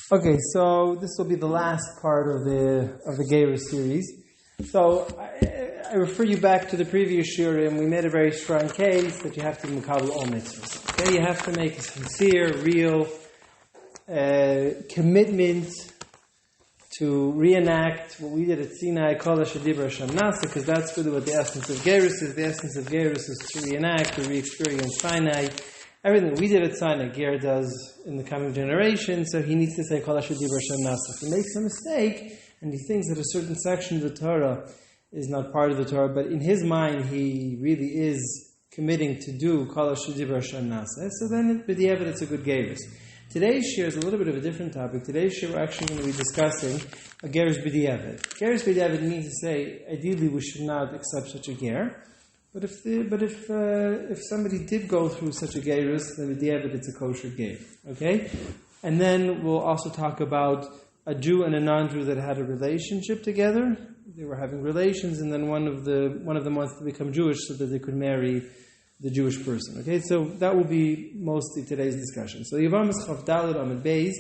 Okay, so this will be the last part of the Geirus series. So I refer you back to the previous Shiur, and we made a very strong case that you have to makabel all mitzvahs. Okay, you have to make a sincere, real commitment to reenact what we did at Sinai, Kol Asher Dibra Hashem Nasa, because that's really what the essence of Geirus is. The essence of Geirus is to reenact, to re-experience Sinai. Everything we did at Sinai, Ger does in the coming generation, so he needs to say Kol Asher Dibra Hashem Nasa. If he makes a mistake, and he thinks that a certain section of the Torah is not part of the Torah, but in his mind he really is committing to do Kol Asher Dibra Hashem Nasa, so then b'diavad it's a good Geirus. Today's Shiur is a little bit of a different topic. Today's Shiur we're actually going to be discussing a Geirus b'diavad. Geirus b'diavad means to say, ideally we should not accept such a ger, but if somebody did go through such a Geirus, then b'diavad it's a kosher ger. Okay? And then we'll also talk about a Jew and a non-Jew that had a relationship together. They were having relations, and then one of them wants to become Jewish so that they could marry the Jewish person. Okay, so that will be mostly today's discussion. So Yevamos Chav Daled Amud Beis,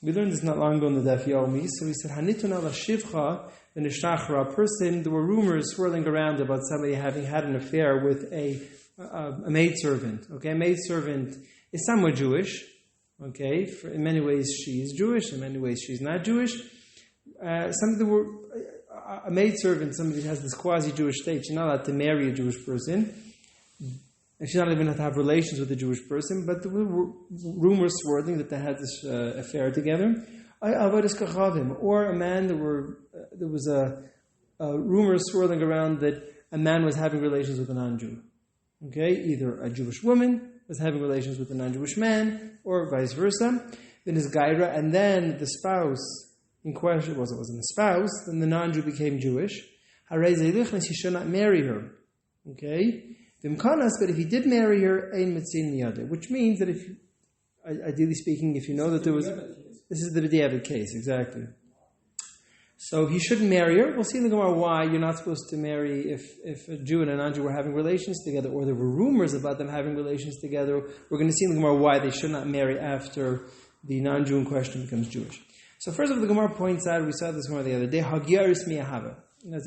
we learned this not long ago in the Daf Yomi. So we said Hanitun ala Shivcha v'Nishtachra, a person. There were rumors swirling around about somebody having had an affair with a maidservant. Okay, a maidservant is somewhat Jewish. Okay, in many ways she is Jewish, in many ways she's not Jewish. A maidservant, somebody who has this quasi-Jewish state, she's not allowed to marry a Jewish person. And she's not even allowed to have relations with a Jewish person, but there were rumors swirling that they had this affair together. Or a man, there was a rumor swirling around that a man was having relations with a non-Jew. Okay, either a Jewish woman was having relations with a non-Jewish man, or vice versa. Then his gaira, and then the spouse in question wasn't the spouse, then the non-Jew became Jewish. He should not marry her. Okay? But if he did marry her, ein mitzin miyadeh, which means that if, ideally speaking, if you know that there was, this is the b'diavad case, exactly. So he shouldn't marry her. We'll see in the Gemara why you're not supposed to marry if a Jew and a non-Jew were having relations together, or there were rumors about them having relations together. We're going to see in the Gemara why they should not marry after the non-Jew in question becomes Jewish. So first of all, the Gemara points out, we saw this Gemara the other day, Hagyaris miyahava.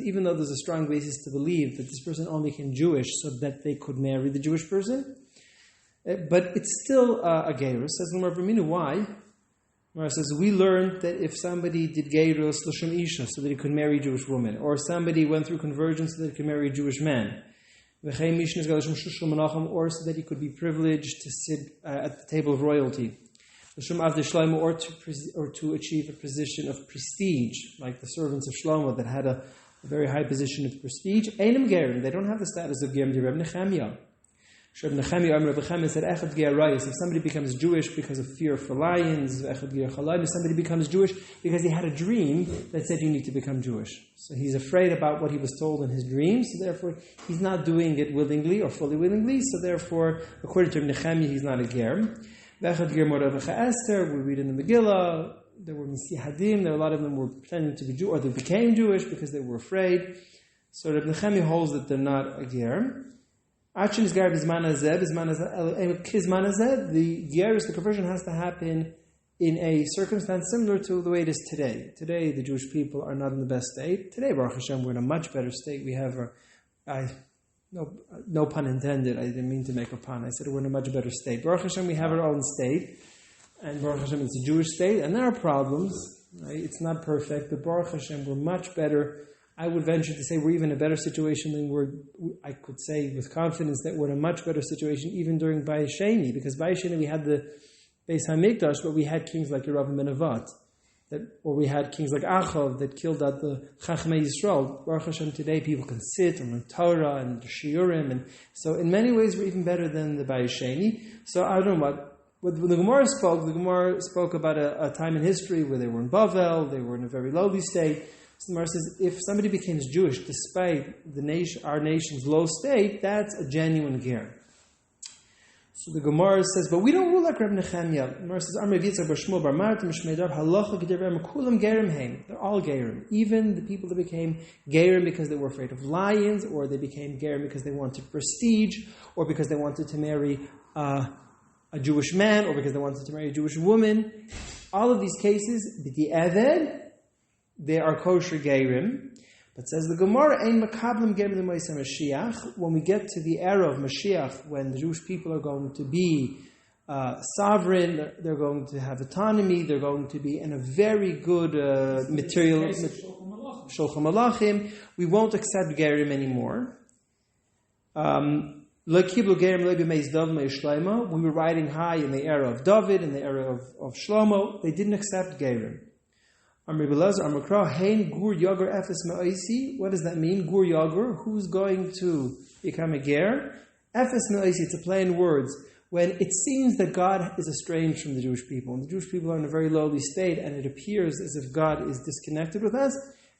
Even though there's a strong basis to believe that this person only became Jewish so that they could marry the Jewish person, but it's still a Geirus. Says the Gemara, why? Gemara says, we learned that if somebody did Geirus l'shem isha, so that he could marry a Jewish woman, or somebody went through conversion so that he could marry a Jewish man, or so that he could be privileged to sit at the table of royalty, or to achieve a position of prestige, like the servants of Shlomo that had a very high position of prestige. Einem gerim, they don't have the status of gerim. Rabbi Nechemia. Rabbi Nechemia said, "Echad ger rayis." If somebody becomes Jewish because of fear for lions, echad ger chalayim. If somebody becomes Jewish because he had a dream that said you need to become Jewish, so he's afraid about what he was told in his dream. So therefore, he's not doing it willingly or fully willingly. So therefore, according to Rabbi Nechemia, he's not a ger. Echad ger Mordechai Esther. We read in the Megillah. There were Misihadim, there were a lot of them were pretending to be Jew, or they became Jewish because they were afraid. So Rabbi Nechemia holds that they're not a ger. Achin is ger bizman hazeh, the gerus, the conversion has to happen in a circumstance similar to the way it is today. Today, the Jewish people are not in the best state. Today, Baruch Hashem, we're in a much better state. We have no pun intended, I didn't mean to make a pun. I said we're in a much better state. Baruch Hashem, we have our own state. And Baruch Hashem, it's a Jewish state, and there are problems. Right? It's not perfect, but Baruch Hashem, we're much better. I would venture to say we're even in a better situation than I could say with confidence that we're in a much better situation even during Bayis Sheni, because Bayis Sheni we had the Beis HaMikdash, but we had kings like Yeravim and Nevat, or we had kings like Achav that killed out the Chachmei Yisrael. Baruch Hashem, today people can sit and learn Torah and the Shiurim, and so in many ways we're even better than the Bayis Sheni. So I don't know when the Gemara spoke about a time in history where they were in Bavel, they were in a very lowly state. So the Gemara says, if somebody becomes Jewish despite our nation's low state, that's a genuine ger. So the Gemara says, but we don't rule like Rabbi Nechemia. The Gemara says, they're all gerim. Even the people that became gerim because they were afraid of lions, or they became gerim because they wanted prestige, or because they wanted to marry a Jewish man, or because they wanted to marry a Jewish woman, All of these cases, b'di'eved, they are kosher geirim. But says the Gemara, Ein makablim geirim l'moisei Mashiach. When we get to the era of Mashiach, when the Jewish people are going to be sovereign, they're going to have autonomy, they're going to be in a very good material Shulchan Malachim, we won't accept geirim anymore. We were riding high in the era of David, in the era of Shlomo. They didn't accept geirim. What does that mean? Gur yagur, who's going to become a ger? Efes me'oisi, it's a play in words. When it seems that God is estranged from the Jewish people, and the Jewish people are in a very lowly state, and it appears as if God is disconnected with us,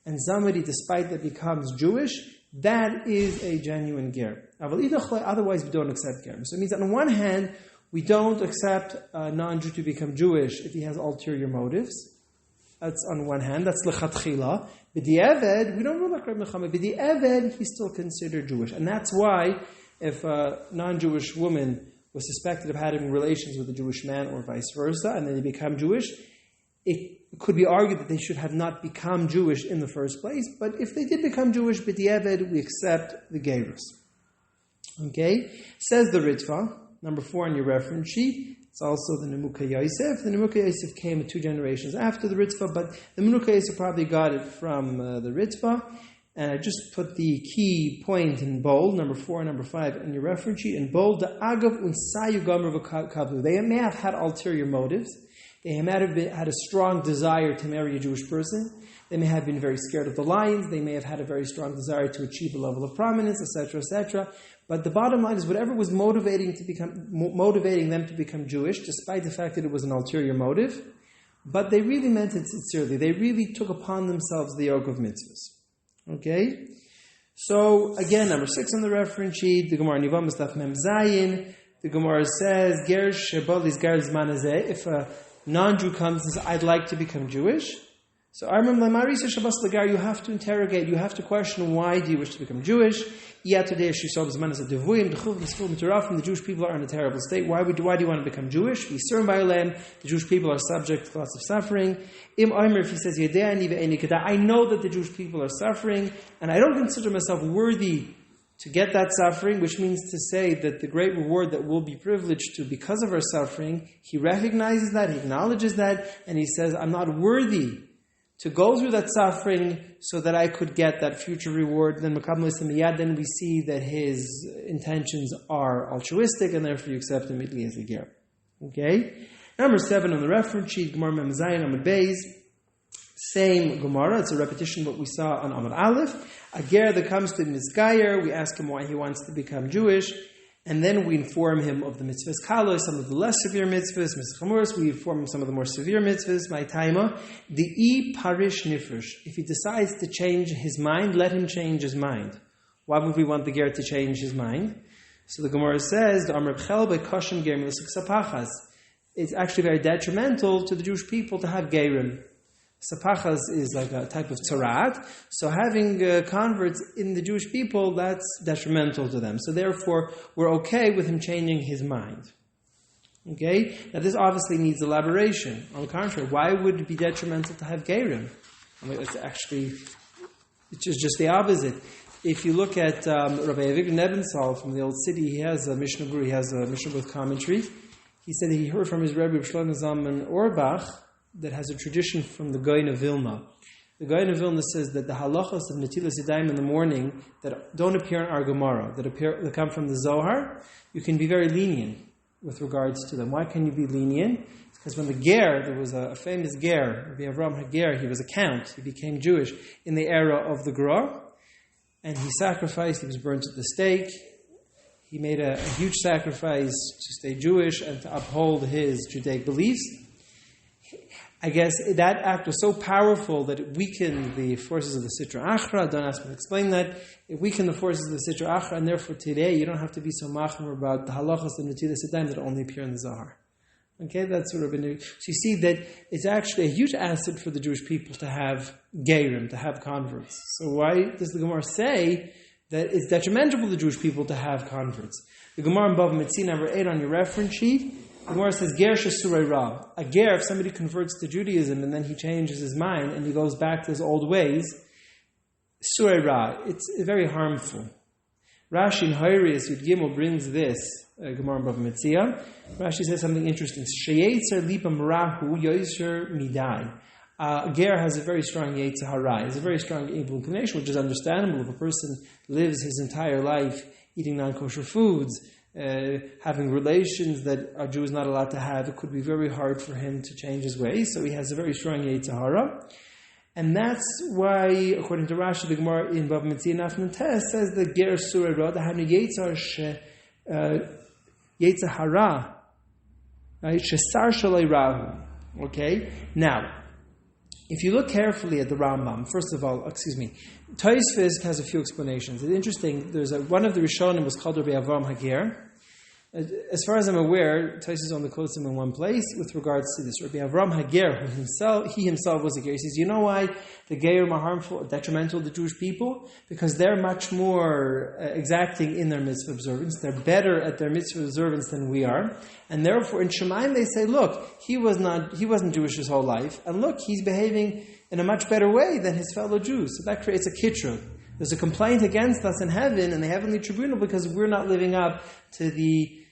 and somebody, despite that, becomes Jewish, that is a genuine ger. Otherwise, we don't accept ger. So it means that on one hand, we don't accept a non-Jew to become Jewish if he has ulterior motives. That's on one hand. That's lechatchila. B'di'eved, we don't rule like Rabbi Muhammad. B'di'eved, he's still considered Jewish. And that's why, if a non-Jewish woman was suspected of having relations with a Jewish man or vice versa, and then they become Jewish, it could be argued that they should have not become Jewish in the first place. But if they did become Jewish, b'di'eved, we accept the gerus. Okay? Says the Ritva, number 4 on your reference sheet. It's also the Nemuka Yosef. The Nemuka Yosef came 2 generations after the Ritva, but the Nemuka Yosef probably got it from the Ritva. And I just put the key point in bold, number 4 and number 5 on your reference sheet. In bold, the Agav unsayu gomer v'kavlu. They may have had ulterior motives. They may have had a strong desire to marry a Jewish person. They may have been very scared of the lions. They may have had a very strong desire to achieve a level of prominence, etc., etc. But the bottom line is, whatever was motivating them to become Jewish, despite the fact that it was an ulterior motive, but they really meant it sincerely. They really took upon themselves the yoke of mitzvahs. Okay? So, again, number 6 on the reference sheet, the Gemara Nivam Mustaf Mem Zayin, the Gemara says, Ger Shebalis Ger Zmanazeh, if a non-Jew comes and says, I'd like to become Jewish. So I remember you have to interrogate, you have to question, why do you wish to become Jewish? The Jewish people are in a terrible state. Why do you want to become Jewish? The Jewish people are subject to lots of suffering. If he says, I know that the Jewish people are suffering, and I don't consider myself worthy to get that suffering, which means to say that the great reward that we'll be privileged to because of our suffering, he recognizes that, he acknowledges that, and he says, I'm not worthy to go through that suffering so that I could get that future reward. Then we see that his intentions are altruistic, and therefore you accept him immediately as a ger. Okay? Number 7 on the reference sheet, Gemara Mem Zayin Amud Beis. Same Gemara, it's a repetition of what we saw on Amud Aleph. A ger that comes to Mizgayer, we ask him why he wants to become Jewish, and then we inform him of the mitzvahs kalos, some of the less severe mitzvahs, mitzvahs, we inform him some of the more severe mitzvahs, my taima. The e parish nifresh. If he decides to change his mind, let him change his mind. Why would we want the ger to change his mind? So the Gemara says, it's actually very detrimental to the Jewish people to have gerim. Sapachas is like a type of tzarat. So having converts in the Jewish people, that's detrimental to them. So therefore, we're okay with him changing his mind. Okay? Now this obviously needs elaboration. On the contrary, why would it be detrimental to have gerim? I mean, it's just the opposite. If you look at Rabbi Avigdor Nebensal from the Old City, he has a Mishnah with commentary. He said that he heard from his Rabbi Shlomo Zalman Auerbach that has a tradition from the Gaon of Vilna. The Gaon of Vilna says that the halachos of Netilas Yadayim in the morning that don't appear in our Gemara, that come from the Zohar, you can be very lenient with regards to them. Why can you be lenient? It's because when the ger, there was a famous ger, Rabbi Avram HaGer, he was a count, he became Jewish in the era of the Gra, and he sacrificed, he was burnt at the stake. He made a huge sacrifice to stay Jewish and to uphold his Judaic beliefs. I guess that act was so powerful that it weakened the forces of the Sitra Achra. Don't ask me to explain that. It weakened the forces of the Sitra Achra, and therefore today you don't have to be so machmir about the halachas and Netilas Yadayim that only appear in the Zohar. Okay, that's what Rabbi Nuri. So you see that it's actually a huge asset for the Jewish people to have gerim, to have converts. So why does the Gemara say that it's detrimental for the Jewish people to have converts? The Gemara in Bava Metzia number 8 on your reference sheet, The Gemara says, Ger shesurei ra. A ger, if somebody converts to Judaism and then he changes his mind and he goes back to his old ways, surei ra, it's very harmful. Rashi in Hayrius Yud Gimel brings this, Gemara Bava Metzia. Rashi says something interesting. Sheyetzer lipam rahu yoiser midai. A ger has a very strong yetzer hara. It's a very strong evil inclination, which is understandable. If a person lives his entire life eating non-kosher foods, having relations that a Jew is not allowed to have, it could be very hard for him to change his ways. So he has a very strong yetzer hara. And that's why, according to Rashi, the Gemara in Bava Metzia Nafnan Tes says that ger surei ra, the hanu yetzer hara, right? Shesar shalei rahu. Okay? Now, if you look carefully at the Rambam, first of all, Tosfos has a few explanations. It's interesting, one of the Rishonim was called Rabbi Avram Hager. As far as I'm aware, Tosfos only quotes him in one place with regards to this. Rabbi Avram Hager, who himself was a ger, he says, you know why the Gerim are harmful, detrimental to the Jewish people? Because they're much more exacting in their mitzvah observance. They're better at their mitzvah observance than we are. And therefore, in Shemaim, they say, look, he wasn't Jewish his whole life. And look, he's behaving in a much better way than his fellow Jews. So that creates a kitrug. There's a complaint against us in heaven, in the heavenly tribunal, because we're not living up to the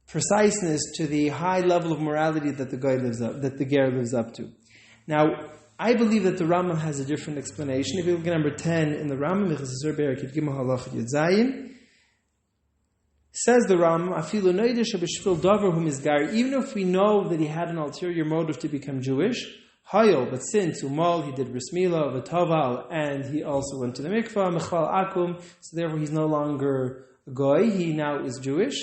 preciseness, to the high level of morality that the ger lives up to. Now, I believe that the Rambam has a different explanation. If you look at number 10 in the Rambam, says the Rambam, even if we know that he had an ulterior motive to become Jewish, but since Umal, he did Bris Milah, V'Toval, and he also went to the mikvah, Mechal Akum, so therefore he's no longer a goy, he now is Jewish.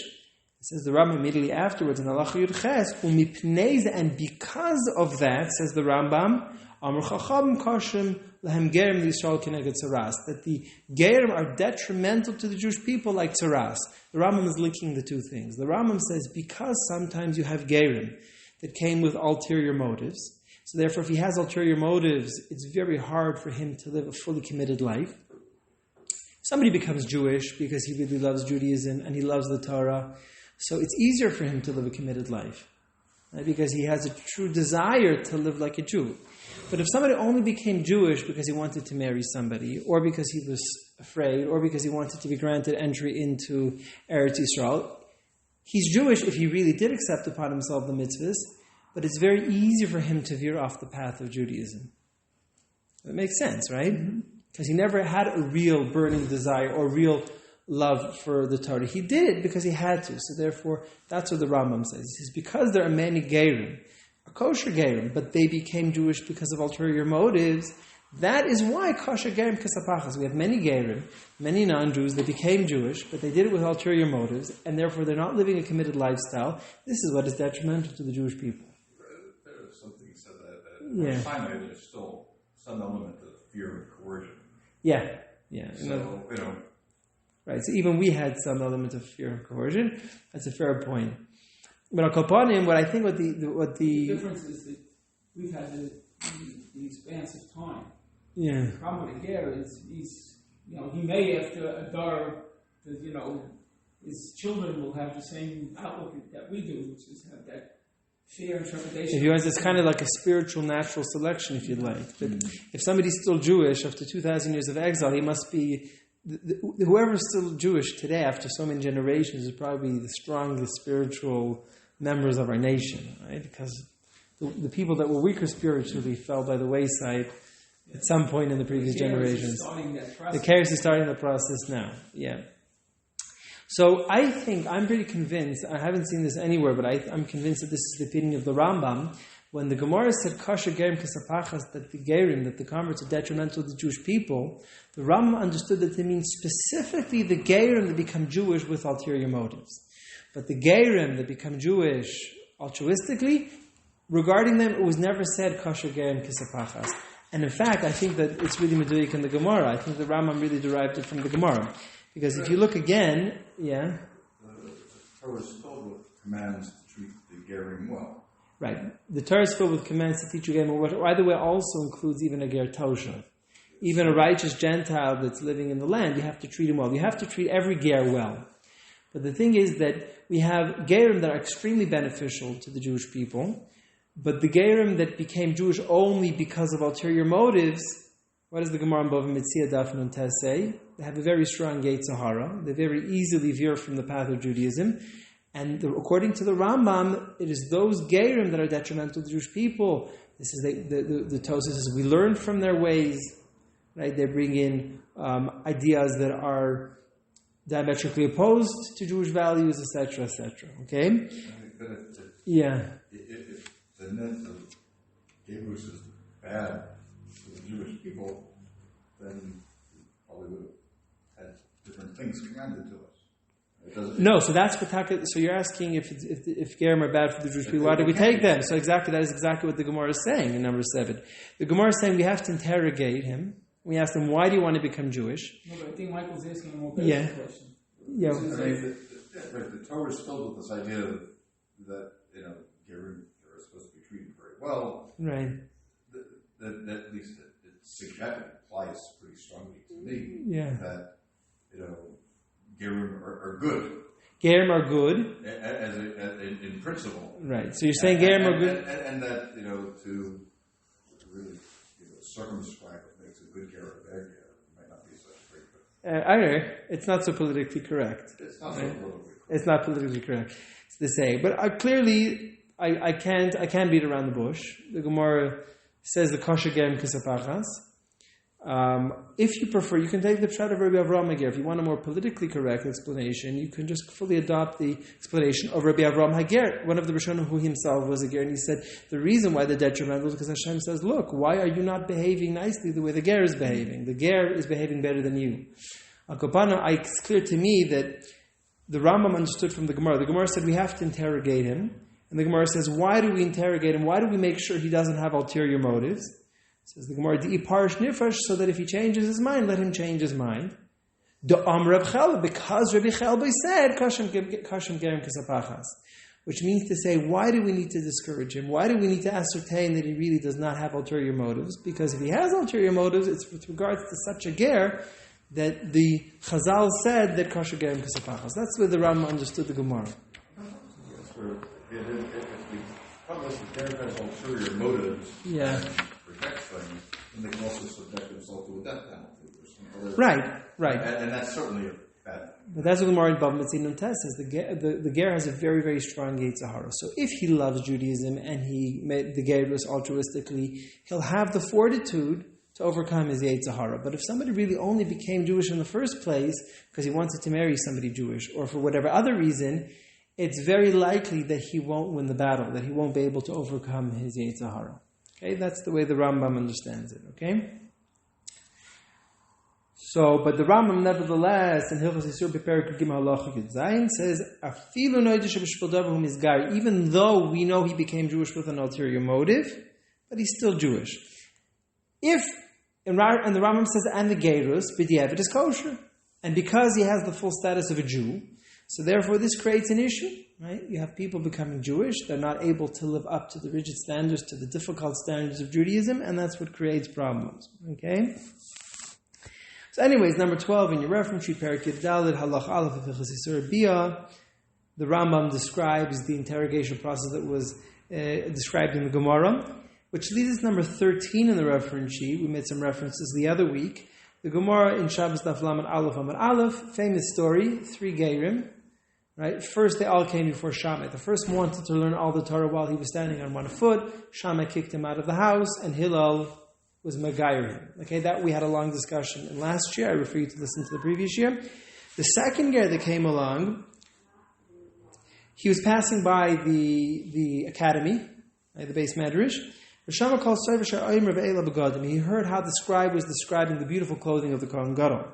It says the Rambam immediately afterwards in Halacha Yud Ches, and because of that, says the Rambam, Amr Chacham Kashim Lehem Gerim Yisrael Keneged Tzaras, that the Gerim are detrimental to the Jewish people like Tzaras. The Rambam is linking the two things. The Rambam says because sometimes you have Gerim that came with ulterior motives, so therefore if he has ulterior motives, it's very hard for him to live a fully committed life. Somebody becomes Jewish because he really loves Judaism and he loves the Torah, so it's easier for him to live a committed life, right? Because he has a true desire to live like a Jew. But if somebody only became Jewish because he wanted to marry somebody, or because he was afraid, or because he wanted to be granted entry into Eretz Yisrael, he's Jewish if he really did accept upon himself the mitzvahs, but it's very easy for him to veer off the path of Judaism. That makes sense, right? Because he never had a real burning desire or real love for the Torah. He did it because he had to. So therefore, that's what the Rambam says. He says, because there are many Gerim, a kosher Gerim, but they became Jewish because of ulterior motives, that is why kosher Gerim Kesapachas. We have many Gerim, many non-Jews that became Jewish, but they did it with ulterior motives, and therefore they're not living a committed lifestyle. This is what is detrimental to the Jewish people. There's something you said that yeah. Sinai, there's still some element of fear and coercion. Yeah. So, right, so even we had some element of fear and coercion. That's a fair point. But on Kopanim, what I think what the difference is that we've had the expanse of time. Yeah. The problem with the ger is he may after a dar that his children will have the same outlook that we do, which is have that fear and trepidation. If you guys, it's kind of like a spiritual natural selection, if you'd like. But if somebody's still Jewish after 2,000 years of exile, he must be. Whoever's still Jewish today, after so many generations, is probably the strongest spiritual members of our nation, right? Because the people that were weaker spiritually fell by the wayside at some point in the previous generations. The Keres is starting the process now. Yeah. So I think, I'm pretty convinced, I haven't seen this anywhere, but I'm convinced that this is the opinion of the Rambam. When the Gemara said kosher gerim kesapachas, that the gerim, that the converts are detrimental to the Jewish people, the Rambam understood that they mean specifically the gerim that become Jewish with ulterior motives. But the gerim that become Jewish altruistically, regarding them, it was never said kosher gerim kesapachas. And in fact, I think that it's really meduyik in the Gemara. I think the Rambam really derived it from the Gemara. Because if you look again, The Torah is filled with commands to treat the gerim well. Right. The Torah is filled with commands to teach you gerim, which, by the way, also includes even a ger toshav. Even a righteous Gentile that's living in the land, you have to treat him well. You have to treat every ger well. But the thing is that we have Gerim that are extremely beneficial to the Jewish people, but the Gerim that became Jewish only because of ulterior motives, what does the Gemara in Bava Metzia Daf Nun Tes say? They have a very strong Yetzer Hara. They very easily veer from the path of Judaism. And according to the Rambam, it is those Gerim that are detrimental to Jewish people. This is the Tosas says we learn from their ways. Right? They bring in ideas that are diametrically opposed to Jewish values, etc., etc. Okay? If the net of Gebrus is bad for the Jewish people, then probably would have had different things commanded to us. No, so that's what so you're asking if Gerim are bad for the Jewish people, why do we take them? So that is exactly what the Gemara is saying in number 7. The Gemara is saying we have to interrogate him. We ask him, why do you want to become Jewish? No, but I think Michael's asking a more basic question. Yeah. The Torah is filled with this idea that Gerim are supposed to be treated very well. Right. That at least it applies pretty strongly to me. Yeah. That Gerim are good. Gerim are good As in principle. Right. So you're saying Gerim are good, and that to really circumscribe what makes a good Gerim a bad Gerim might not be such a great thing. I know it's not so politically correct. It's not so politically correct. It's not politically correct to say, but clearly I can't beat around the bush. The Gemara says the kosher Gerim kisapachas. If you prefer, you can take the pshat of Rabbi Avram Hager. If you want a more politically correct explanation, you can just fully adopt the explanation of Rabbi Avram Hager, one of the Rishonim who himself was a ger, and he said the reason why the detrimental is because Hashem says, look, why are you not behaving nicely the way the ger is behaving? The ger is behaving better than you. It's clear to me that the Rambam understood from the Gemara. The Gemara said we have to interrogate him, and the Gemara says, why do we interrogate him? Why do we make sure he doesn't have ulterior motives? Says the Gemara, parish nifresh, so that if he changes his mind, let him change his mind. Reb Chelba, because Rabbi Chelba said, Kashem Gerim Kisapachas, which means to say, why do we need to discourage him? Why do we need to ascertain that he really does not have ulterior motives? Because if he has ulterior motives, it's with regards to such a ger that the Chazal said that Kashem Gerim Kisapachas. That's where the Rambam understood the Gemara. If the ger has ulterior motives, things, and they can also subject themselves to a death penalty or some other. Right. And that's certainly a bad thing. But that's what the Gemara in Bava Metzia Nun Tes says. The ger has a very, very strong Yetzer Hara. So if he loves Judaism and he made the gerus altruistically, he'll have the fortitude to overcome his Yetzer Hara. But if somebody really only became Jewish in the first place because he wanted to marry somebody Jewish, or for whatever other reason, it's very likely that he won't win the battle, that he won't be able to overcome his Yetzer Hara. Okay, that's the way the Rambam understands it, okay? So, but the Rambam nevertheless, in Hilchos Yisur Beperik Gimel Halacha Yud Zayin, says, Afilu noidish b'shpil davar hu mizgar, even though we know he became Jewish with an ulterior motive, but he's still Jewish. And the Rambam says, and the gerus, b'diavad is kosher. And because he has the full status of a Jew, so therefore this creates an issue. Right? You have people becoming Jewish, they're not able to live up to the rigid standards, to the difficult standards of Judaism, and that's what creates problems. Okay? So anyways, number 12 in your reference sheet, Perek Yud Daled, Halach Aleph of Hilchos Yisur Bia, the Rambam describes the interrogation process that was described in the Gemara, which leads us number 13 in the reference sheet. We made some references the other week. The Gemara in Shabbos Daf Lamed Aleph Amud Aleph, famous story, 3 Gerim. Right? First, they all came before Shammai. The first wanted to learn all the Torah while he was standing on one foot. Shammai kicked him out of the house, and Hillel was Magayer him. Okay, that we had a long discussion in last year. I refer you to listen to the previous year. The second ger that came along, he was passing by the academy, right, the base medrash. He heard how the scribe was describing the beautiful clothing of the Kohen Gadol.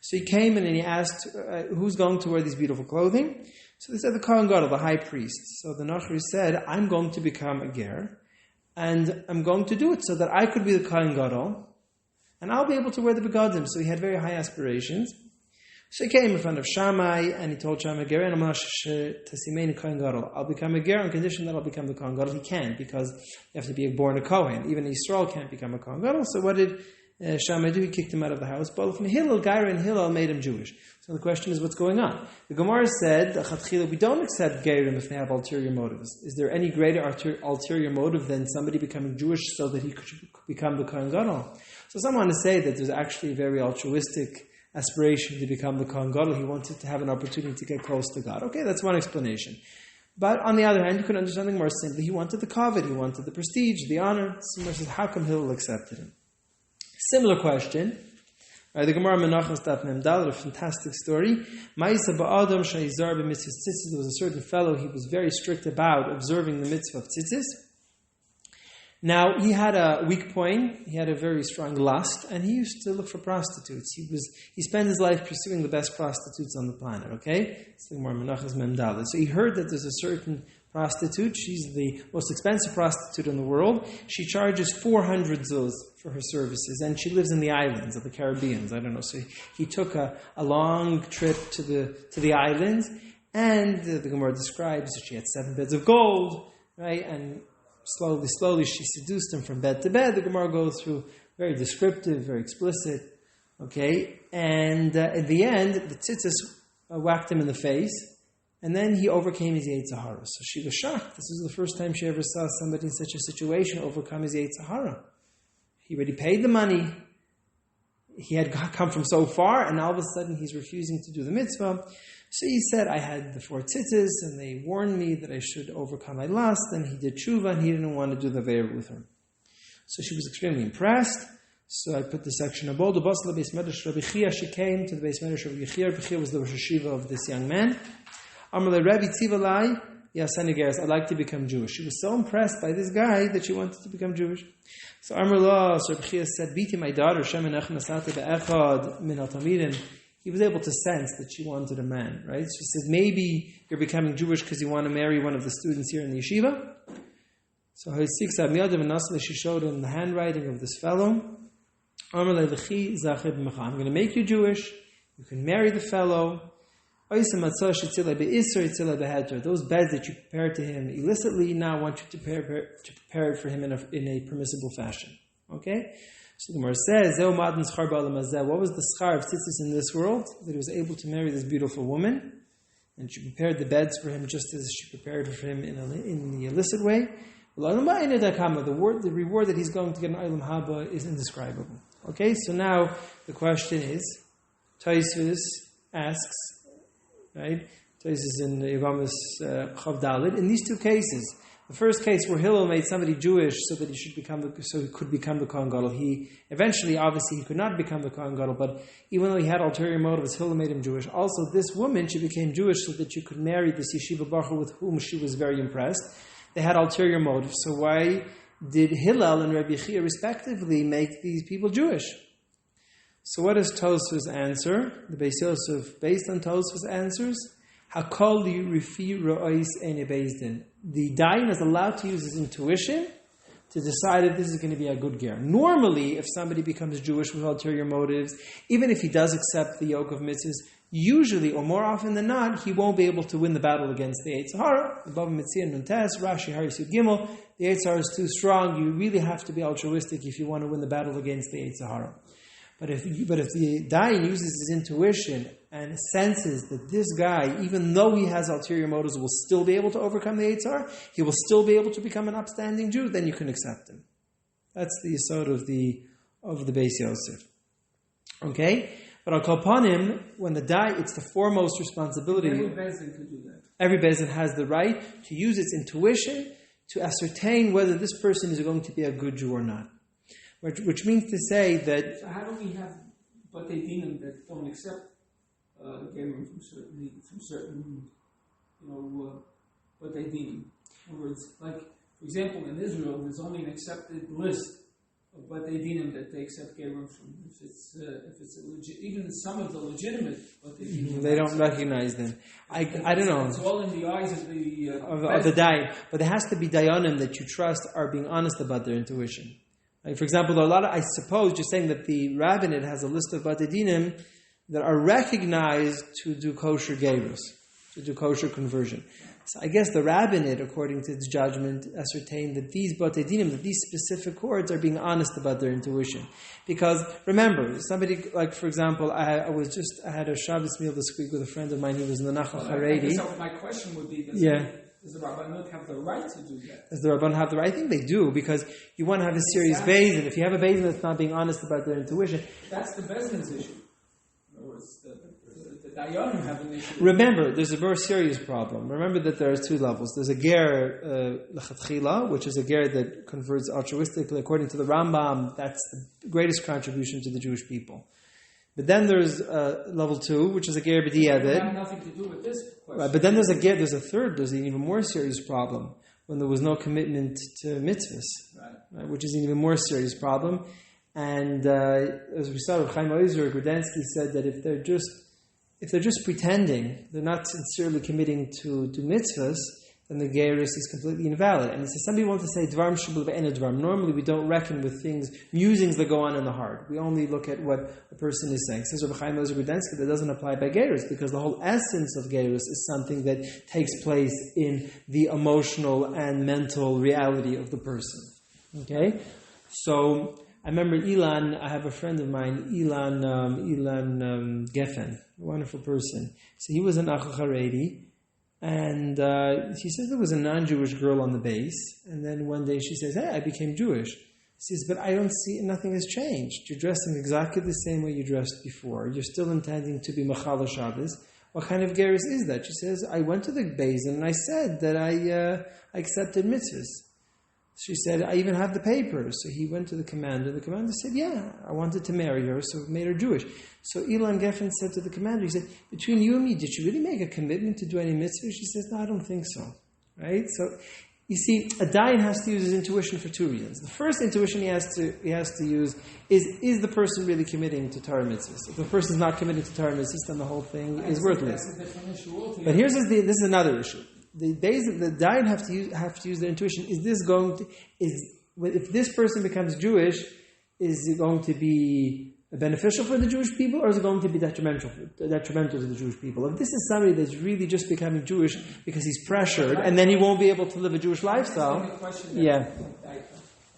So he came in and he asked, who's going to wear these beautiful clothing? So they said, the Kohen Gadol, the high priest. So the Nachri said, I'm going to become a ger, and I'm going to do it so that I could be the Kohen Gadol, and I'll be able to wear the begadim. So he had very high aspirations. So he came in front of Shammai, and he told Shammai, I'll become a ger on condition that I'll become the Kohen Gadol. He can't, because you have to be born a Kohen. Even Yisrael can't become a Kohen Gadol. So what did Shamadu, he kicked him out of the house. Both from Hillel, Gaira and Hillel made him Jewish. So the question is, what's going on? The Gemara said, we don't accept Geirim if they have ulterior motives. Is there any greater ulterior motive than somebody becoming Jewish so that he could become the Kohen Gadol? So some want to say that there's actually a very altruistic aspiration to become the Kohen Gadol. He wanted to have an opportunity to get close to God. Okay, that's one explanation. But on the other hand, you can understand it more simply. He wanted the kavod, he wanted the prestige, the honor. Someone says, how come Hillel accepted him? Similar question. The Gemara Menachos Daf Mem Daled, a fantastic story. Ma'isa ba'adam shayizar b'mitzvahs tzitzis. There was a certain fellow, he was very strict about observing the mitzvah of tzitzis. Now, he had a weak point, he had a very strong lust, and he used to look for prostitutes. He spent his life pursuing the best prostitutes on the planet, okay? It's the Gemara Menachos Mem Daled. So he heard that there's a certain prostitute, she's the most expensive prostitute in the world. She charges 400 zuz for her services, and she lives in the islands of the Caribbean. I don't know. So he took a long trip to the islands, and the Gemara describes that she had 7 beds of gold, right? And slowly she seduced him from bed to bed. The Gemara goes through very descriptive, very explicit, okay? And at the end, the tzitzis whacked him in the face. And then he overcame his Yetzer Hara. So she was shocked. This was the first time she ever saw somebody in such a situation overcome his Yetzer Hara. He already paid the money. He had come from so far, and all of a sudden he's refusing to do the mitzvah. So he said, I had the 4 tzitzis, and they warned me that I should overcome my lust, and he did tshuva, and he didn't want to do the ve'er with her. So she was extremely impressed. So I put the section above. The Basla Beis Medrash Rabbi Chia, she came to the Beis Medrash Rabbi Chia. Rabbi Chia was the Rosh Hashiva of this young man. Amalei Rabbi Tzivalai, Yasani Geras, I'd like to become Jewish. She was so impressed by this guy that she wanted to become Jewish. So Amalei, so Rabbi Chia said, Biti, my daughter, Shem Enech Nasate Be'echad Min HaTalmidim. He was able to sense that she wanted a man, right? She said, maybe you're becoming Jewish because you want to marry one of the students here in the yeshiva. So she showed him the handwriting of this fellow. I'm going to make you Jewish. You can marry the fellow. Those beds that you prepared to him illicitly, now I want you to prepare it for him in a permissible fashion. Okay? So the Gemara says, what was the schar of tzitzis in this world? That he was able to marry this beautiful woman, and she prepared the beds for him just as she prepared for him in the illicit way. The reward that he's going to get in Olam Haba is indescribable. Okay, so now the question is, Tosfos asks, right? Tosfos in Yevamis Chav Daled. In these 2 cases, the first case where Hillel made somebody Jewish so that he could become the Kohen Gadol. He eventually, obviously, he could not become the Kohen Gadol, but even though he had ulterior motives, Hillel made him Jewish. Also, this woman, she became Jewish so that she could marry this yeshiva bacher with whom she was very impressed. They had ulterior motives. So why did Hillel and Rabbi Chia respectively make these people Jewish? So what does Tosfos answer? The Beis Yosef, based on Tosfos answers, Hakol Rifi Ro'is Eine Bezdin. The Dayan is allowed to use his intuition to decide if this is going to be a good ger. Normally, if somebody becomes Jewish with ulterior motives, even if he does accept the yoke of mitzvahs, usually, or more often than not, he won't be able to win the battle against the Yetzer Hara. Above Mitzvah and Nuntes, Rashi, Haris Yud Gimel, the Yetzer Hara is too strong. You really have to be altruistic if you want to win the battle against the Yetzer Hara. But if the Dayan uses his intuition and senses that this guy, even though he has ulterior motives, will still be able to overcome the Yetzer Hara, he will still be able to become an upstanding Jew, then you can accept him. That's the yesod of the Beis Yosef. Okay? But I'll call upon him when it's the foremost responsibility. Every Bezdin could do that. Every Bezdin has the right to use its intuition to ascertain whether this person is going to be a good Jew or not. Which means to say that... So how do we have Batei Dinim that don't accept Gerim from certain Batei Dinim? In other words, like, for example, in Israel, there's only an accepted list of Batei Dinim that they accept Gerim from. Even some of the legitimate Batei Dinim, they don't recognize them. I don't know. It's all in the eyes of the Dayan. But there has to be Dayanim that you trust are being honest about their intuition. Like, for example, there are a lot of, I suppose, you're saying that the rabbinate has a list of Batei Dinim that are recognized to do kosher gerus, to do kosher conversion. So I guess the rabbinate, according to its judgment, ascertained that these batei dinim, that these specific courts are being honest about their intuition. Because remember, somebody, like for example, I had a Shabbos meal this week with a friend of mine. He was in the Nachal Haredi. So my question would be, does the Rabbanut have the right to do that? Does the Rabbanut have the right? I think they do, because you want to have a serious Beis Din. If you have a Beis Din that's not being honest about their intuition, that's the Beis Din's issue. In other words, the Dayanim have an issue. Remember, there's a more serious problem. Remember that there are two levels. There's a ger lechatchila, which is a ger that converts altruistically. According to the Rambam, that's the greatest contribution to the Jewish people. But then there's level 2, which is a ger b'diavad. It has nothing to do with this question. Right, but then there's a third. There's an even more serious problem when there was no commitment to mitzvahs, right, which is an even more serious problem. And as we saw, Chaim Oizer Grudensky said that if they're just pretending, they're not sincerely committing to mitzvahs, then the gerus is completely invalid. And he says, some people want to say, dvarim shebul ve'ena dvarim. Normally we don't reckon with musings that go on in the heart. We only look at what a person is saying. Says Rabbi Chaim Ozer Grudensky, that doesn't apply by gerus, because the whole essence of gerus is something that takes place in the emotional and mental reality of the person. Okay? So, I remember Ilan, I have a friend of mine, Ilan Geffen, a wonderful person. So he was an Achal Haredi, and he says there was a non-Jewish girl on the base, and then one day she says, hey, I became Jewish. He says, but I don't see, nothing has changed. You're dressing exactly the same way you dressed before. You're still intending to be Machal Shabbos. What kind of gerus is that? She says, I went to the Beis Din and I said that I accepted mitzvahs. She said, I even have the papers. So he went to the commander. The commander said, yeah, I wanted to marry her, so it made her Jewish. So Ilan Geffen said to the commander, he said, between you and me, did you really make a commitment to do any mitzvahs? She says, no, I don't think so. Right? So, you see, a dayan has to use his intuition for two reasons. The first intuition he has to use is the person really committing to Torah mitzvahs? If the person is not committing to Torah mitzvahs, then the whole thing is worthless. But this is another issue. The dayan have to use their intuition. If this person becomes Jewish, is it going to be beneficial for the Jewish people, or is it going to be detrimental to the Jewish people? If this is somebody that's really just becoming Jewish because he's pressured, and then he won't be able to live a Jewish lifestyle,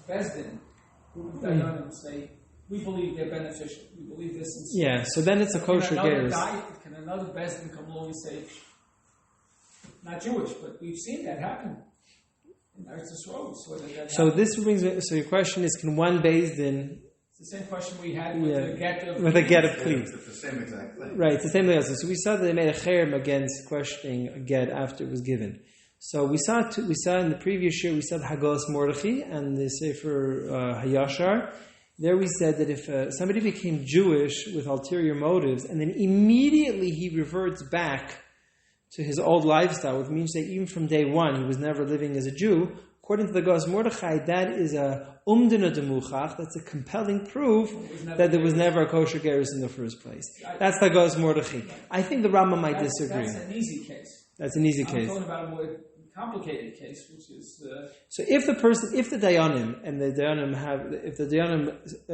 Beis Din, who Dayanim say, we believe they're beneficial. We believe this and so. Yeah, so then it's a kosher gerus. Can another Beis Din come along and say, not Jewish, but we've seen that happen in Eretz Yisrael. So your question is, can one Beis Din? It's the same question we had with the get of Kli. It's the same exact thing. Right, it's the same thing. So we saw that they made a cherem against questioning a get after it was given. So we saw in the previous year, we saw the Hagos Mordechai and the Sefer Hayashar. There we said that if somebody became Jewish with ulterior motives, and then immediately he reverts back to his old lifestyle, which means that even from day one he was never living as a Jew. According to the Gos Mordechai, that is a umdina demuchach. That's a compelling proof that there was never a kosher gerus in the first place. That's the Gos Mordechai. I think the Rambam might disagree. That's an easy case. That's an easy case. I'm talking about a more complicated case, which is. So if the Dayanim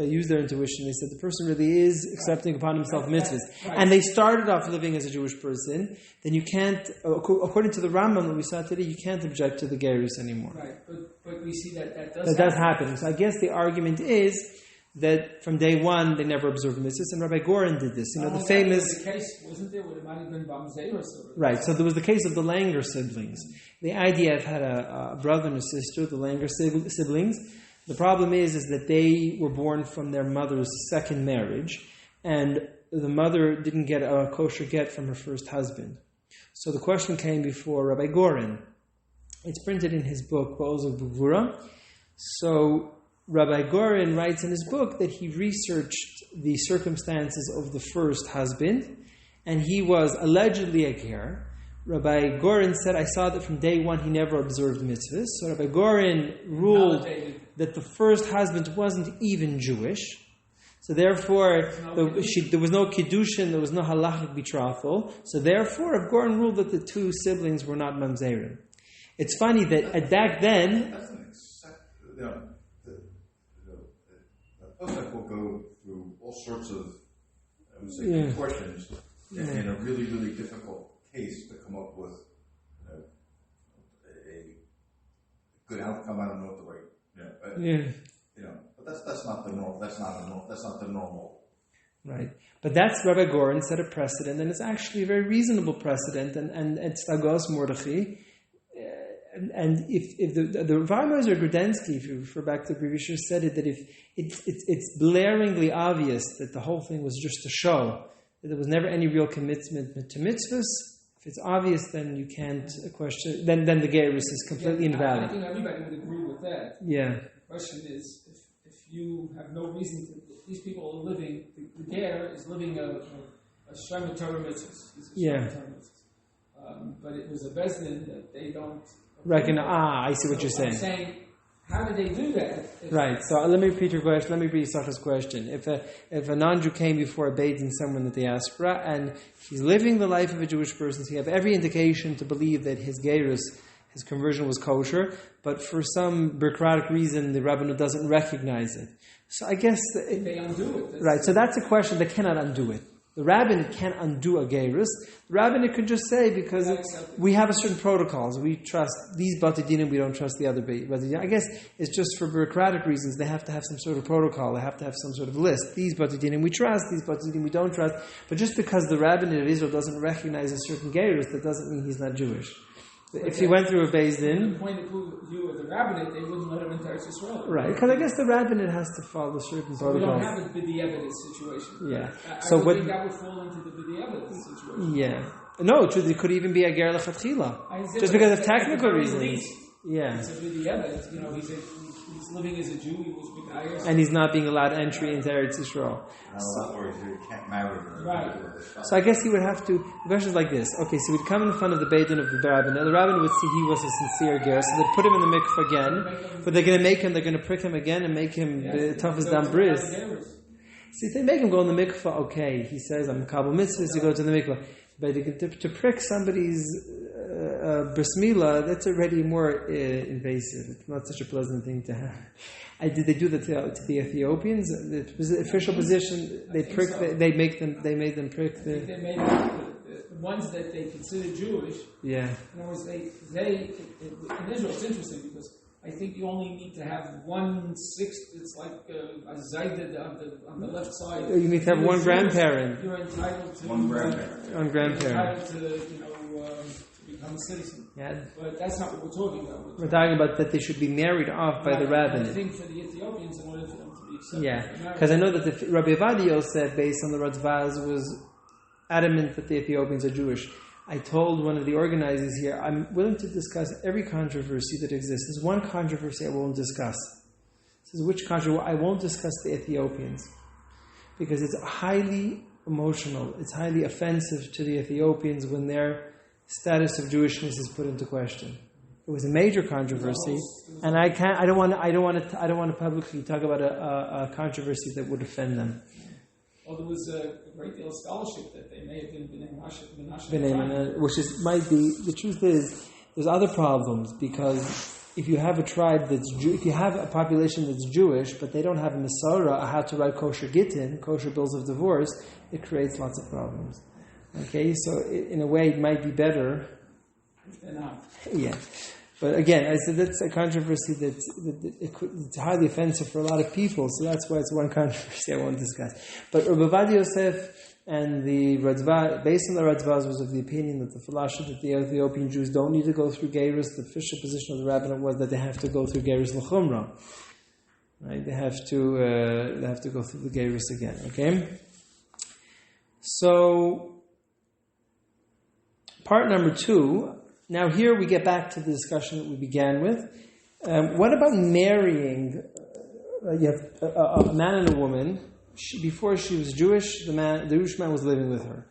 use their intuition, they said the person really is accepting upon himself mitzvahs, and they started off living as a Jewish person, then you can't, according to the Rambam that we saw today, you can't object to the gerus anymore. Right, but we see that does happen. So I guess the argument is that from day one they never observed mitzvahs, and Rabbi Goren did this. The famous was the case, wasn't there? Where it might have been Bamzei or so. Right. So there was the case of the Langer siblings. The IDF had a brother and a sister, the Langer siblings. The problem is that they were born from their mother's second marriage, and the mother didn't get a kosher get from her first husband. So the question came before Rabbi Goren. It's printed in his book, Ba'oz of Bugvura. So Rabbi Goren writes in his book that he researched the circumstances of the first husband, and he was allegedly a ger. Rabbi Goren said, I saw that from day one he never observed mitzvahs. So Rabbi Goren ruled that the first husband wasn't even Jewish. So therefore, there was no kiddushin, there was no halachic betrothal. So therefore, Rabbi Goren ruled that the two siblings were not mamzerim. It's funny that back then... The Pesach will go through all sorts of, questions in a really, really difficult case to come up with good outcome. I don't know what the right. Yeah. But, You know, but that's not the normal. That's not the normal. Right. But that's Rabbi Goren set a precedent, and it's actually a very reasonable precedent, and it's Stagos Mordechai. And if the Varmoser Grudensky, if you refer back to the previous year, said it, that if it's blaringly obvious that the whole thing was just a show, that there was never any real commitment to mitzvahs, if it's obvious, then you can't question, then the Gerus is completely invalid. I think everybody would agree with that. Yeah. The question is, if you have no reason to, these people are living, the Ger is living a Shema Torah mitzvahs. But it was a Bezdin that they don't I see what you're saying. I'm saying, how did they do that? Right. So let me repeat your question. Let me repeat Sacha's question. If a non-Jew came before a Beit in someone in the diaspora and he's living the life of a Jewish person, so you have every indication to believe that his gerus, his conversion was kosher, but for some bureaucratic reason the rabbinate doesn't recognize it. So I guess they undo it. Right. So that's a question that cannot undo it. The rabbinate can't undo a gerus. The rabbinate could just say, because we have a certain protocols, we trust these Batidinim, we don't trust the other Batidinim. I guess it's just for bureaucratic reasons. They have to have some sort of protocol. They have to have some sort of list. These Batidinim we trust, these Batidinim we don't trust. But just because the rabbinate of Israel doesn't recognize a certain gerus, that doesn't mean he's not Jewish. If he went through a Beis Din, the point of view of the rabbinate, they wouldn't let him into Eretz Yisrael. Right, because I guess the rabbinate has to follow certain protocols. We don't have a b'di'evet situation. Yeah. I would think that would fall into the b'di'evet situation. Yeah. No, it could even be a ger lechatchila. Just because of technical reasons. Yeah. It's a b'di'evet. You know, he's living as a Jew. He was b'dayos. And he's not being allowed entry into Eretz Yisrael. Or he can't marry her. Right. So I guess he would have to. The question is like this. Okay, so we'd come in front of the Beit Din of the rabbinate. The rabbinate would see he was a sincere ger, so they'd put him in the mikvah again. But they're going to prick him again and make him the toughest damn bris. See, if they make him go in the mikvah, okay, he says, I'm Kabul mitzvahs to go to the mikvah. But to prick somebody's bris milah, that's already more invasive. It's not such a pleasant thing to have. Did they do that to the Ethiopians? It was the official position. They pricked. So. They made them prick the. They made the ones that they consider Jewish. Yeah. In other words, in Israel, it's interesting because I think you only need to have 1/6. It's like a zayded on the left side. You need to have one grandparent. You're entitled to one grandparent. One grandparent. You're entitled to become a citizen. Yeah. But that's not what we're talking about. We're talking about that they should be married off by the rabbinate. I think for the Ethiopians, in order for them to be accepted. Yeah, because I know that the Rabbi Vadio said, based on the Radvaz, was adamant that the Ethiopians are Jewish. I told one of the organizers here, I'm willing to discuss every controversy that exists. There's one controversy I won't discuss. This is which controversy? I won't discuss the Ethiopians. Because it's highly emotional. It's highly offensive to the Ethiopians when their status of Jewishness is put into question. It was a major controversy, and I don't want to publicly talk about a controversy that would offend them. Well, there was a great deal of scholarship that they may have been B'nai which might be. The truth is, there's other problems, because if you have a tribe if you have a population that's Jewish, but they don't have a Masorah, how to write kosher gittin, kosher bills of divorce, it creates lots of problems. Okay, so in a way, it might be better. Yeah. But again, I said that's a controversy it's highly offensive for a lot of people, so that's why it's one controversy I won't discuss. But Rabbi Vadia Yosef and the Radva, based on the Radvaz, was of the opinion that the philosophy that the Ethiopian Jews don't need to go through Gerus. The official position of the rabbinate was that they have to go through Gerus l'chumra. Right? They have to go through the Gerus again. Okay. So part number 2. Now here we get back to the discussion that we began with. What about marrying? You have a man and a woman. Before she was Jewish, the Jewish man was living with her.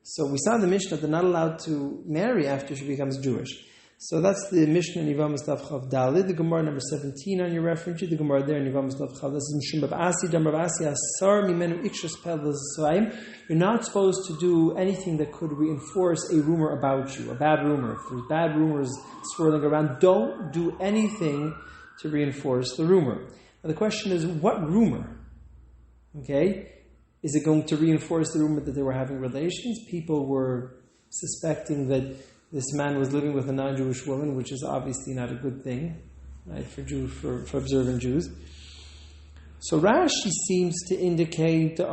So we saw in the Mishnah they're not allowed to marry after she becomes Jewish. So that's the Mishnah in Yevamos Daf Chav Dalid, the Gemara number 17 on your reference sheet, the Gemara there in Yevamos Daf Chav. This is Mishum Rav Asi, Dam Rav Asi, Asar Mimenu Ikshas Pel V'Zayim. You're not supposed to do anything that could reinforce a rumor about you, a bad rumor. If there's bad rumors swirling around, don't do anything to reinforce the rumor. Now the question is, what rumor? Okay? Is it going to reinforce the rumor that they were having relations? People were suspecting that this man was living with a non-Jewish woman, which is obviously not a good thing. right, for observant Jews. So Rashi seems to indicate that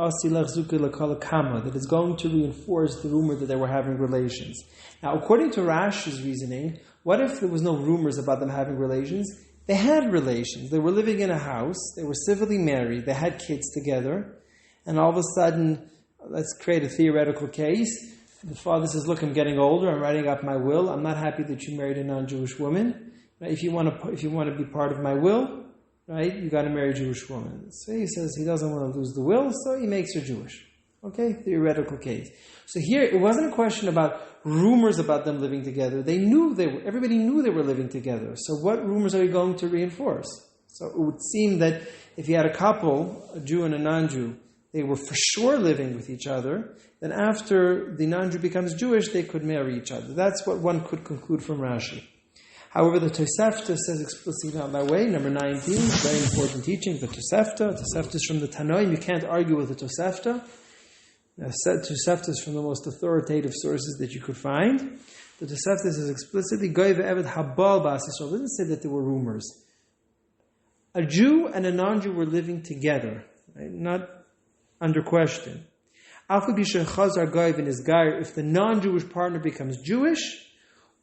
it's going to reinforce the rumor that they were having relations. Now, according to Rashi's reasoning, what if there was no rumors about them having relations? They had relations. They were living in a house. They were civilly married. They had kids together. And all of a sudden, let's create a theoretical case. The father says, look, I'm getting older. I'm writing up my will. I'm not happy that you married a non-Jewish woman. Right? If you want to be part of my will, right, you got to marry a Jewish woman. So he says he doesn't want to lose the will, so he makes her Jewish. Okay, theoretical case. So here, it wasn't a question about rumors about them living together. Everybody knew they were living together. So what rumors are you going to reinforce? So it would seem that if you had a couple, a Jew and a non-Jew, they were for sure living with each other, then after the non-Jew becomes Jewish, they could marry each other. That's what one could conclude from Rashi. However, the Tosefta says explicitly not that way. Number 19, very important teaching, the Tosefta. Tosefta is from the Tanoim. You can't argue with the Tosefta. Tosefta is from the most authoritative sources that you could find. The Tosefta says explicitly, Goy ve'eved habal ba'as Yisrael. It doesn't say that there were rumors. A Jew and a non-Jew were living together, right? Not under question. If the non-Jewish partner becomes Jewish,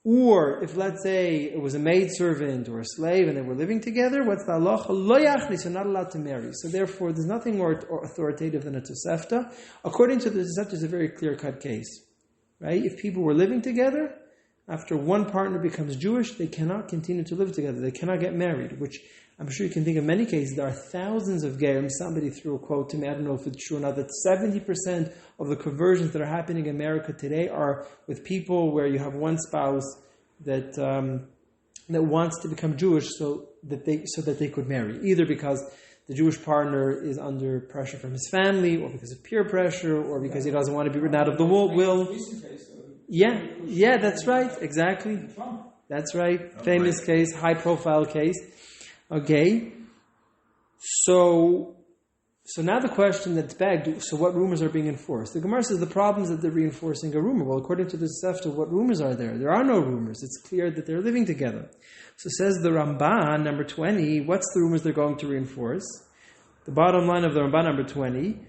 or if, let's say, it was a maidservant or a slave and they were living together, what's the halacha? Lo yachnis, you're not allowed to marry. So therefore, there's nothing more authoritative than a Tosefta. According to the Tosefta, it's a very clear-cut case. Right? If people were living together, after one partner becomes Jewish, they cannot continue to live together. They cannot get married, which I'm sure you can think of many cases. There are thousands of gerim. Somebody threw a quote to me, I don't know if it's true or not, that 70% of the conversions that are happening in America today are with people where you have one spouse that wants to become Jewish so that they could marry, either because the Jewish partner is under pressure from his family, or because of peer pressure, or because he doesn't want to be written out of the will. Yeah, that's right, exactly. That's right. Famous case, high-profile case. Okay, so now the question that's begged, so what rumors are being enforced? The Gemara says the problem is that they're reinforcing a rumor. Well, according to the Sefta, what rumors are there? There are no rumors. It's clear that they're living together. So says the Ramban, number 20, what's the rumors they're going to reinforce? The bottom line of the Ramban, number 20,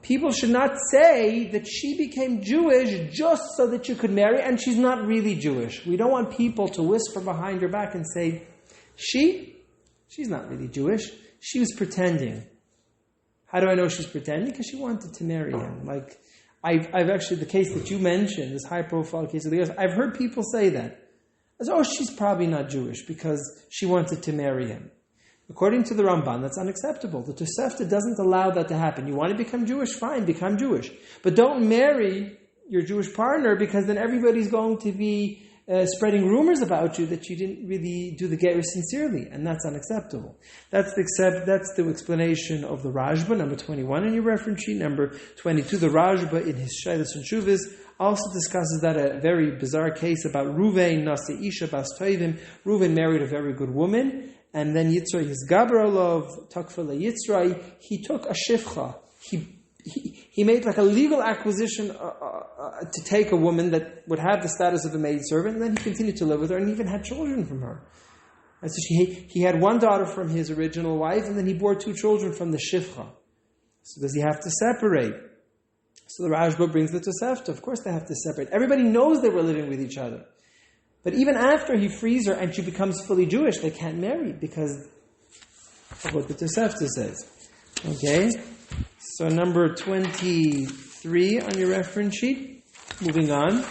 people should not say that she became Jewish just so that you could marry, and she's not really Jewish. We don't want people to whisper behind your back and say, she's not really Jewish. She was pretending. How do I know she's pretending? Because she wanted to marry him. Like, I've actually, the case that you mentioned, this high-profile case of the years, I've heard people say that. As, she's probably not Jewish because she wanted to marry him. According to the Ramban, that's unacceptable. The Tosefta doesn't allow that to happen. You want to become Jewish? Fine, become Jewish. But don't marry your Jewish partner, because then everybody's going to be spreading rumors about you that you didn't really do the Gerus sincerely, and that's unacceptable. That's the explanation of the Rajba, number 21 in your reference sheet. Number 22, the Rajba in his Shailas and Shuvas also discusses that a very bizarre case about Ruvain Nasi Isha Bas Toivim. Ruvain married a very good woman, and then Yitzray, his Gabrolov, Takfala Yitzray, he took a shifcha. He made like a legal acquisition to take a woman that would have the status of a maidservant, and then he continued to live with her and even had children from her. And so he had one daughter from his original wife, and then he bore 2 children from the shifcha. So does he have to separate? So the Rajba brings the Tosefta. Of course they have to separate. Everybody knows they were living with each other. But even after he frees her and she becomes fully Jewish, they can't marry because of what the Tosefta says. Okay? So number 23 on your reference sheet. Moving on.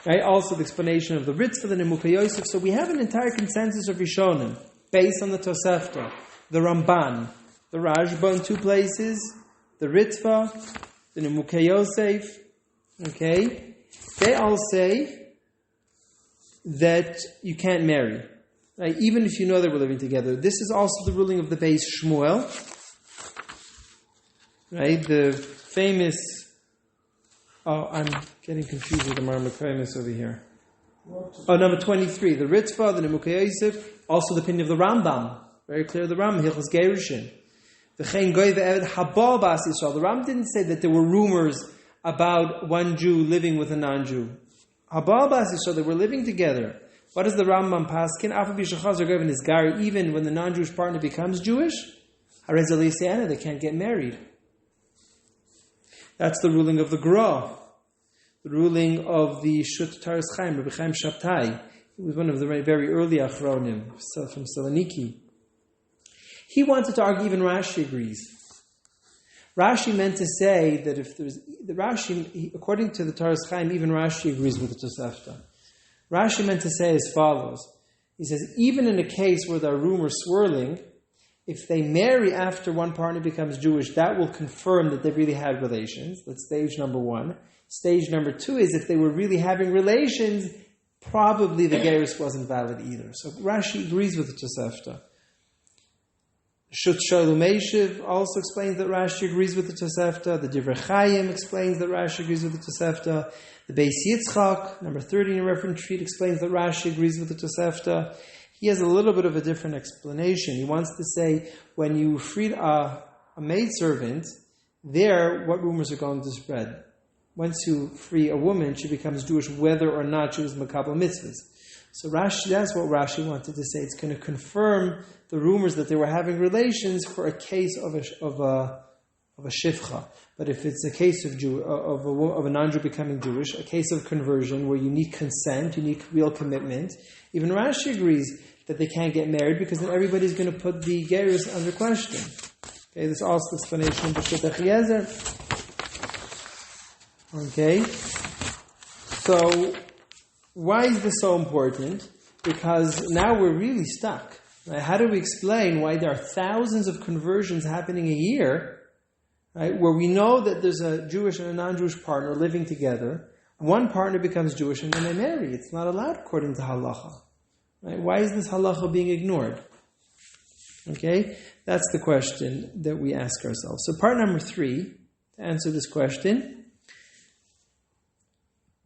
Right? Also the explanation of the Ritzvah, the Nemukei Yosef. So we have an entire consensus of Rishonim based on the Tosefta, the Ramban, the Rajba in 2 places, the Ritzvah, the Nemukei Yosef. Okay? They all say that you can't marry, right? Even if you know they were living together. This is also the ruling of the Beis Shmuel, right? The famous. Oh, I'm getting confused with the Marmakaimis over here. Oh, number 23, the Ritzvah, the Nemukei Yosef, also the opinion of the Rambam. Very clear, the Rambam, Hilchos Gerushin. The Rambam didn't say that there were rumors about one Jew living with a non-Jew. Habal Basi, so they were living together. What does the Rambam paskin? Even when the non-Jewish partner becomes Jewish, they can't get married. That's the ruling of the Gra, the ruling of the Shut Taras Chaim, Rabbi Chaim Shabtai. He was one of the very early Achronim from Saloniki. He wanted to argue, even Rashi agrees. Rashi meant to say that if there's the Rashi, according to the Taras Chaim, even Rashi agrees with the Tosefta. Rashi meant to say as follows. He says, even in a case where there are rumors swirling, if they marry after one partner becomes Jewish, that will confirm that they really had relations. That's stage number one. Stage number two is if they were really having relations, probably the gerus wasn't valid either. So Rashi agrees with the Tosefta. Shut Shalom Meishiv also explains that Rashi agrees with the Tosefta. The Divrei Chaim explains that Rashi agrees with the Tosefta. The Beis Yitzchak, number 30 in a reference sheet, explains that Rashi agrees with the Tosefta. He has a little bit of a different explanation. He wants to say, when you freed a maidservant, there, what rumors are going to spread? Once you free a woman, she becomes Jewish whether or not she was Makabel Mitzvahs. So Rashi, that's what Rashi wanted to say. It's going to confirm the rumors that they were having relations for a case of a shifcha. But if it's a case of a non-Jew becoming Jewish, a case of conversion where you need consent, you need real commitment, even Rashi agrees that they can't get married because then everybody's going to put the gerus under question. Okay, this is also explanation of the B'Shut Eliezer. Okay, so why is this so important? Because now we're really stuck. Right? How do we explain why there are thousands of conversions happening a year, right, where we know that there's a Jewish and a non-Jewish partner living together, one partner becomes Jewish and then they marry? It's not allowed according to halacha. Right? Why is this halacha being ignored? Okay, that's the question that we ask ourselves. So part number 3, to answer this question,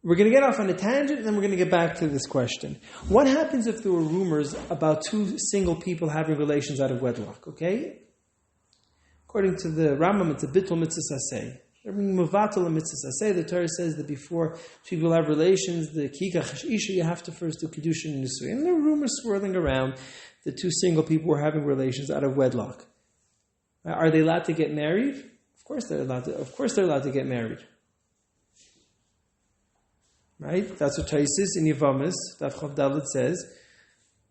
we're going to get off on a tangent and then we're going to get back to this question. What happens if there were rumors about 2 single people having relations out of wedlock? Okay? According to the Rambam, it's a bittul mitzvah saseh. The Torah says that before 2 people have relations, the kikach isha, you have to first do kiddushin and nisuin. And there are rumors swirling around that 2 single people were having relations out of wedlock. Are they allowed to get married? Of course they're allowed to get married. Right? That's what Torah says in Yevamis. Daf Chav David says.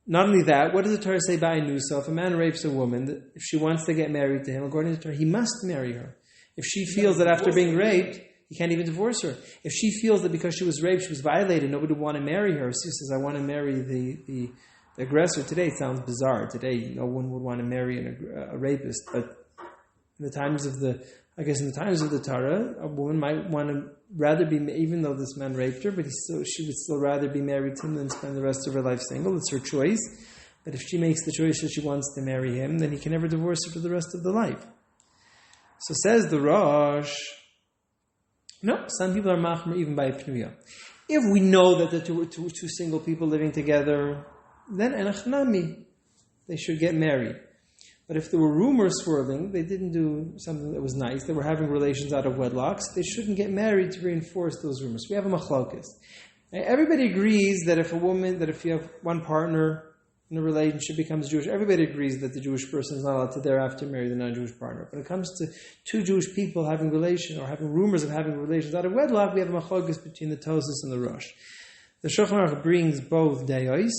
Not only that, what does the Torah say by Nusa? If a man rapes a woman, if she wants to get married to him, according to the Torah, he must marry her. If she feels that after being raped, he can't even divorce her. If she feels that because she was raped, she was violated, nobody would want to marry her. She says, I want to marry the aggressor. Today it sounds bizarre. Today no one would want to marry a rapist. But in the times of the Torah, a woman might want to rather be, even though this man raped her, but she would still rather be married to him than spend the rest of her life single. It's her choice. But if she makes the choice that she wants to marry him, then he can never divorce her for the rest of the life. So says the Rosh, no, some people are machmer even by pnuya. If we know that there were two single people living together, then enachnami, they should get married. But if there were rumors swirling, they didn't do something that was nice, they were having relations out of wedlocks, they shouldn't get married to reinforce those rumors. We have a machlokes. Everybody agrees that if you have one partner in a relationship becomes Jewish, everybody agrees that the Jewish person is not allowed to thereafter marry the non-Jewish partner. When it comes to 2 Jewish people having relations, or having rumors of having relations out of wedlock, we have a machlokes between the Tosas and the Rosh. The Shulchan Aruch brings both dayos.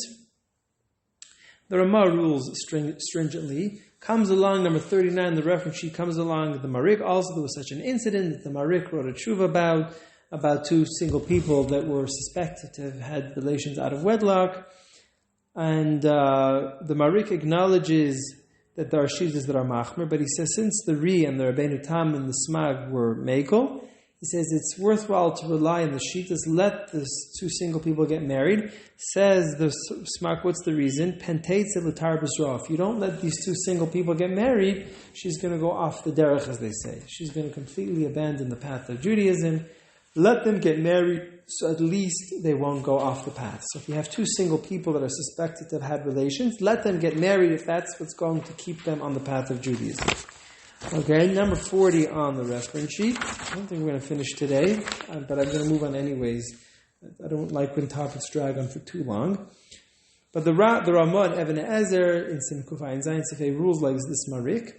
The Ramah rules stringently. Comes along, number 39, the reference sheet comes along, the Marik. Also, there was such an incident that the Marik wrote a tshuva about 2 single people that were suspected to have had relations out of wedlock. And the Marik acknowledges that there are shittas that are machmer, but he says since the Ri and the Rabbeinu Tam and the Smag were mekel, he says it's worthwhile to rely on the shittas, let the 2 single people get married. Says the Smag, what's the reason? Penteitze l'tar b'zra. If you don't let these 2 single people get married, she's going to go off the derech, as they say. She's going to completely abandon the path of Judaism. Let them get married, so at least they won't go off the path. So if you have 2 single people that are suspected to have had relations, let them get married if that's what's going to keep them on the path of Judaism. Okay, number 40 on the reference sheet. I don't think we're going to finish today, but I'm going to move on anyways. I don't like when topics drag on for too long. But the Ramah and Even Ezer in Simkuf Ayin Zayin Sifei rules like this Marik.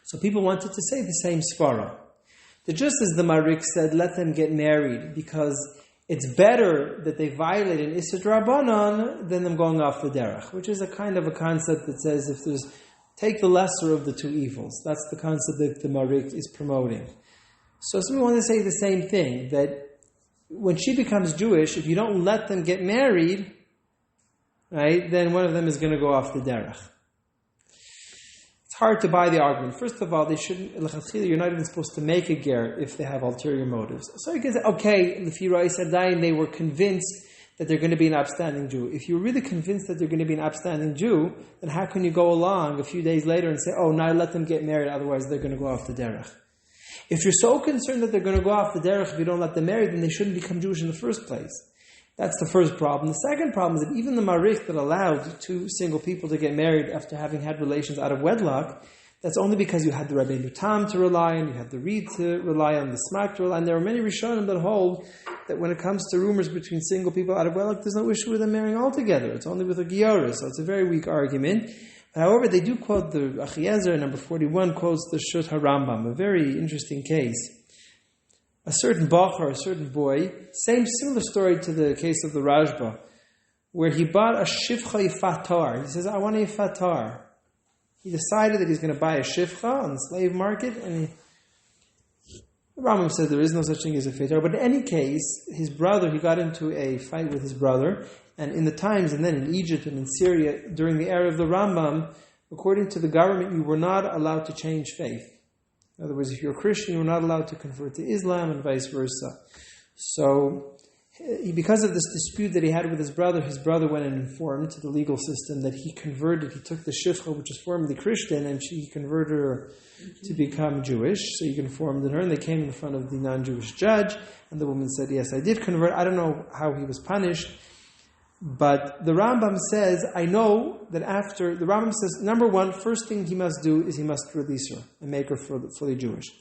So people wanted to say the same svara. That just as the Marik said, let them get married because it's better that they violate an Issur Rabbanon than them going off the derech, which is a kind of a concept that says if there's take the lesser of the two evils. That's the concept that the Marik is promoting. So some want to say the same thing, that when she becomes Jewish, if you don't let them get married, right, then one of them is going to go off the derech. It's hard to buy the argument. First of all, they shouldn't, you're not even supposed to make a ger if they have ulterior motives. So you can say, okay, if they were convinced that they're going to be an upstanding Jew. If you're really convinced that they're going to be an upstanding Jew, then how can you go along a few days later and say, oh, now let them get married, otherwise they're going to go off the derech. If you're so concerned that they're going to go off the derech if you don't let them marry, then they shouldn't become Jewish in the first place. That's the first problem. The second problem is that even the Marich that allowed two single people to get married after having had relations out of wedlock, that's only because you had the Rabbi Tam to rely on, you had the Reed to rely on, the Smak to rely on. There are many Rishonim that hold that when it comes to rumors between single people out of wedlock, there's no issue with them marrying altogether. It's only with a Giora, so it's a very weak argument. However, they do quote the Achiezer, number 41, quotes the Shut HaRambam, a very interesting case. A certain Bachar, a certain boy, similar story to the case of the Rajba, where he bought a Shifcha Yifatar. He says, I want a Yifatar. He decided that he's going to buy a Shifcha on the slave market, and the Rambam said there is no such thing as a Fatar. But in any case, his brother, he got into a fight with his brother, and in the times, and then in Egypt and in Syria, during the era of the Rambam, according to the government, you were not allowed to change faith. In other words, if you're a Christian, you're not allowed to convert to Islam and vice versa. So, because of this dispute that he had with his brother went and informed to the legal system that he converted, he took the Shifcha, which was formerly Christian, and he converted her to become Jewish. So he informed her, and they came in front of the non-Jewish judge, and the woman said, yes, I did convert. I don't know how he was punished. But the Rambam says, I know that after, the Rambam says, number one, first thing he must do is he must release her and make her fully Jewish.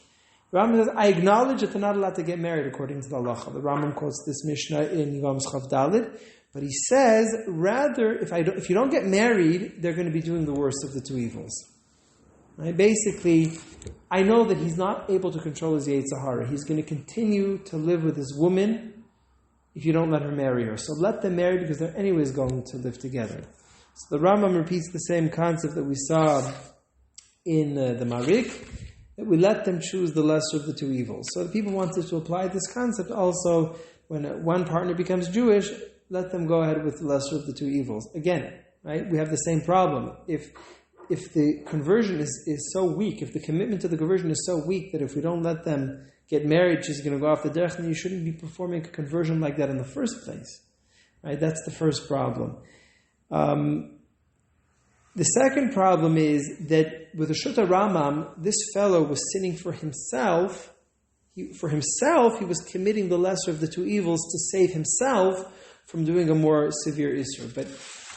The Rambam says, I acknowledge that they're not allowed to get married according to the halacha. The Rambam quotes this Mishnah in Yom Chav Daled, but he says, rather, if you don't get married, they're going to be doing the worst of the two evils. Right? Basically, I know that he's not able to control his Yetzer Hara. He's going to continue to live with this woman if you don't let her marry her. So let them marry because they're anyways going to live together. So the Rambam repeats the same concept that we saw in the Marik, that we let them choose the lesser of the two evils. So the people wanted to apply this concept also when one partner becomes Jewish, let them go ahead with the lesser of the two evils. Again, right? We have the same problem. If the conversion is so weak, if the commitment to the conversion is so weak that if we don't let them get married, she's going to go off the derech, and you shouldn't be performing a conversion like that in the first place. Right? That's the first problem. The second problem is that with the Shut HaRambam, this fellow was sinning for himself. He was committing the lesser of the two evils to save himself from doing a more severe Isur. But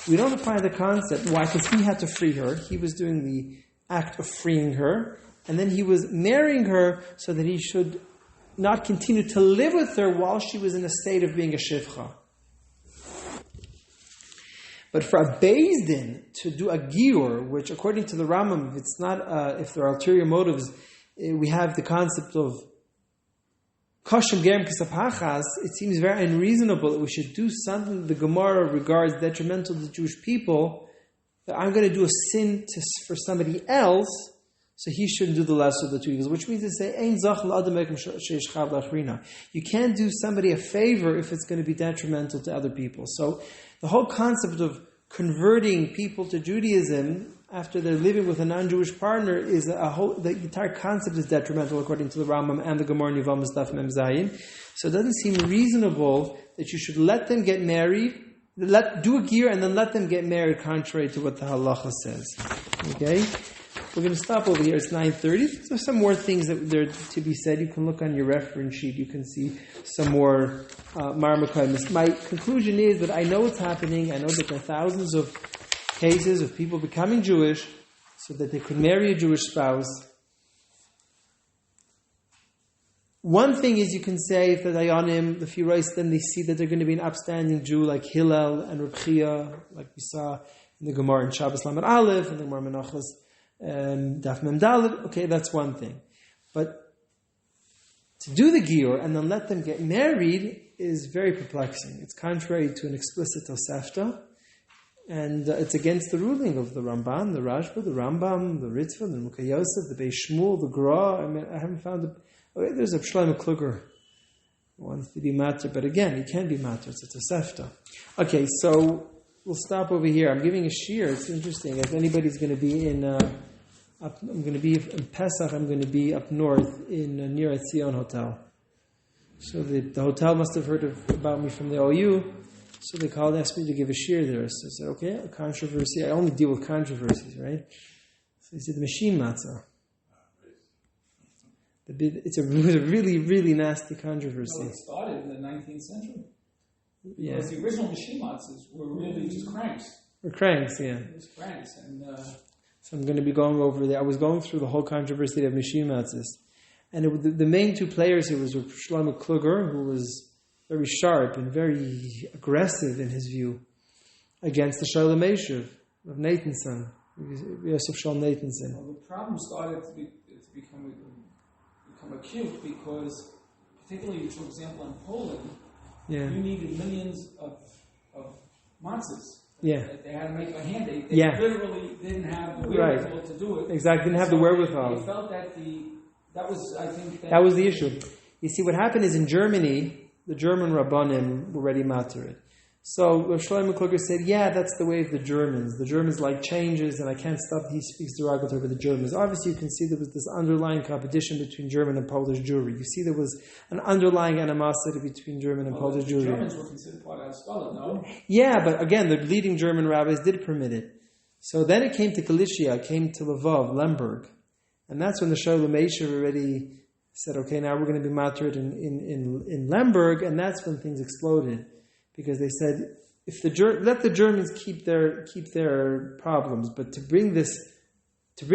we don't apply the concept. Why? Because he had to free her. He was doing the act of freeing her. And then he was marrying her so that he should not continue to live with her while she was in a state of being a shivcha. But for a Beis Din to do a giur, which according to the Rambam, it's not if there are ulterior motives, we have the concept of koshem gerem kisapachas. It seems very unreasonable that we should do something that the Gemara regards detrimental to the Jewish people. That I'm going to do a sin for somebody else, so he shouldn't do the lesser of the two evils, which means to say, Ein zach la'adam ekem sheish chav la'achrina. You can't do somebody a favor if it's going to be detrimental to other people. So the whole concept of converting people to Judaism after they're living with a non-Jewish partner is the entire concept is detrimental according to the Rambam and the Gemara in Yevamos Daf Mem Zayin. So it doesn't seem reasonable that you should let them get married, do a gear and then let them get married contrary to what the halacha says. Okay? We're going to stop over here. It's 9:30. There's some more things that there to be said. You can look on your reference sheet. You can see some more marmakaimis. My conclusion is that I know what's happening. I know that there are thousands of cases of people becoming Jewish so that they could marry a Jewish spouse. one thing is you can say for Dayanim, the Firais, then they see that they're going to be an upstanding Jew like Hillel and Reb Chia, like we saw in the Gemara in Shabbos Lamed Aleph, and the Gemara Menachos Daf Mem Dalet. Okay, that's one thing. But to do the Gior and then let them get married is very perplexing. It's contrary to an explicit Tosefta, and it's against the ruling of the Ramban, the Rashba, the Rambam, the Ritva, the Mukha Yosef, the Beis Shmuel, the Gra. I mean, I haven't found it. Okay, there's a Shlomo Kluger who wants to be matter, but again, he can't be matter. It's a Tosefta. Okay, so we'll stop over here. I'm giving a shiur. It's interesting. If anybody's going to be in, I'm going to be in Pesach. I'm going to be up north in near a Zion Hotel. So the hotel must have heard about me from the OU. So they called, asked me to give a shiur there. So I said, okay, a controversy. I only deal with controversies, right? So he said, machine matzah. It was a really, really nasty controversy. Well, it started in the 19th century. Because the original machine matzahs were really just cranks. Or cranks, yeah. It was cranks. And, so I'm going to be going over there. I was going through the whole controversy of machine matzahs. And the main two players here was Shlomo Kluger, who was very sharp and very aggressive in his view, against the Shalom Eshev of Nathanson, Yosef Shalom Nathanson. Well, the problem started to become acute because, particularly, for example, in Poland, you needed millions of matzahs. Yeah. They had to make by hand. They literally didn't have the wherewithal to do it. Exactly, didn't have the wherewithal. They felt that that was, I think... That was the issue. You see, what happened is in Germany, the German Rabbanim were ready matter it. So Rav Shlomo Kluger said, yeah, that's the way of the Germans. The Germans like changes, and I can't stop, he speaks derogatory of the Germans. Obviously, you can see there was this underlying competition between German and Polish Jewry. You see there was an underlying animosity between German and Polish Jewry. The Germans were considered part of Haskalah, no? Yeah, but again, the leading German rabbis did permit it. So then it came to Galicia, it came to Lvov, Lemberg. And that's when the Shalom Eshev already said, okay, now we're going to be matured in Lemberg, and that's when things exploded. Because they said, let the Germans keep their problems, but to bring this to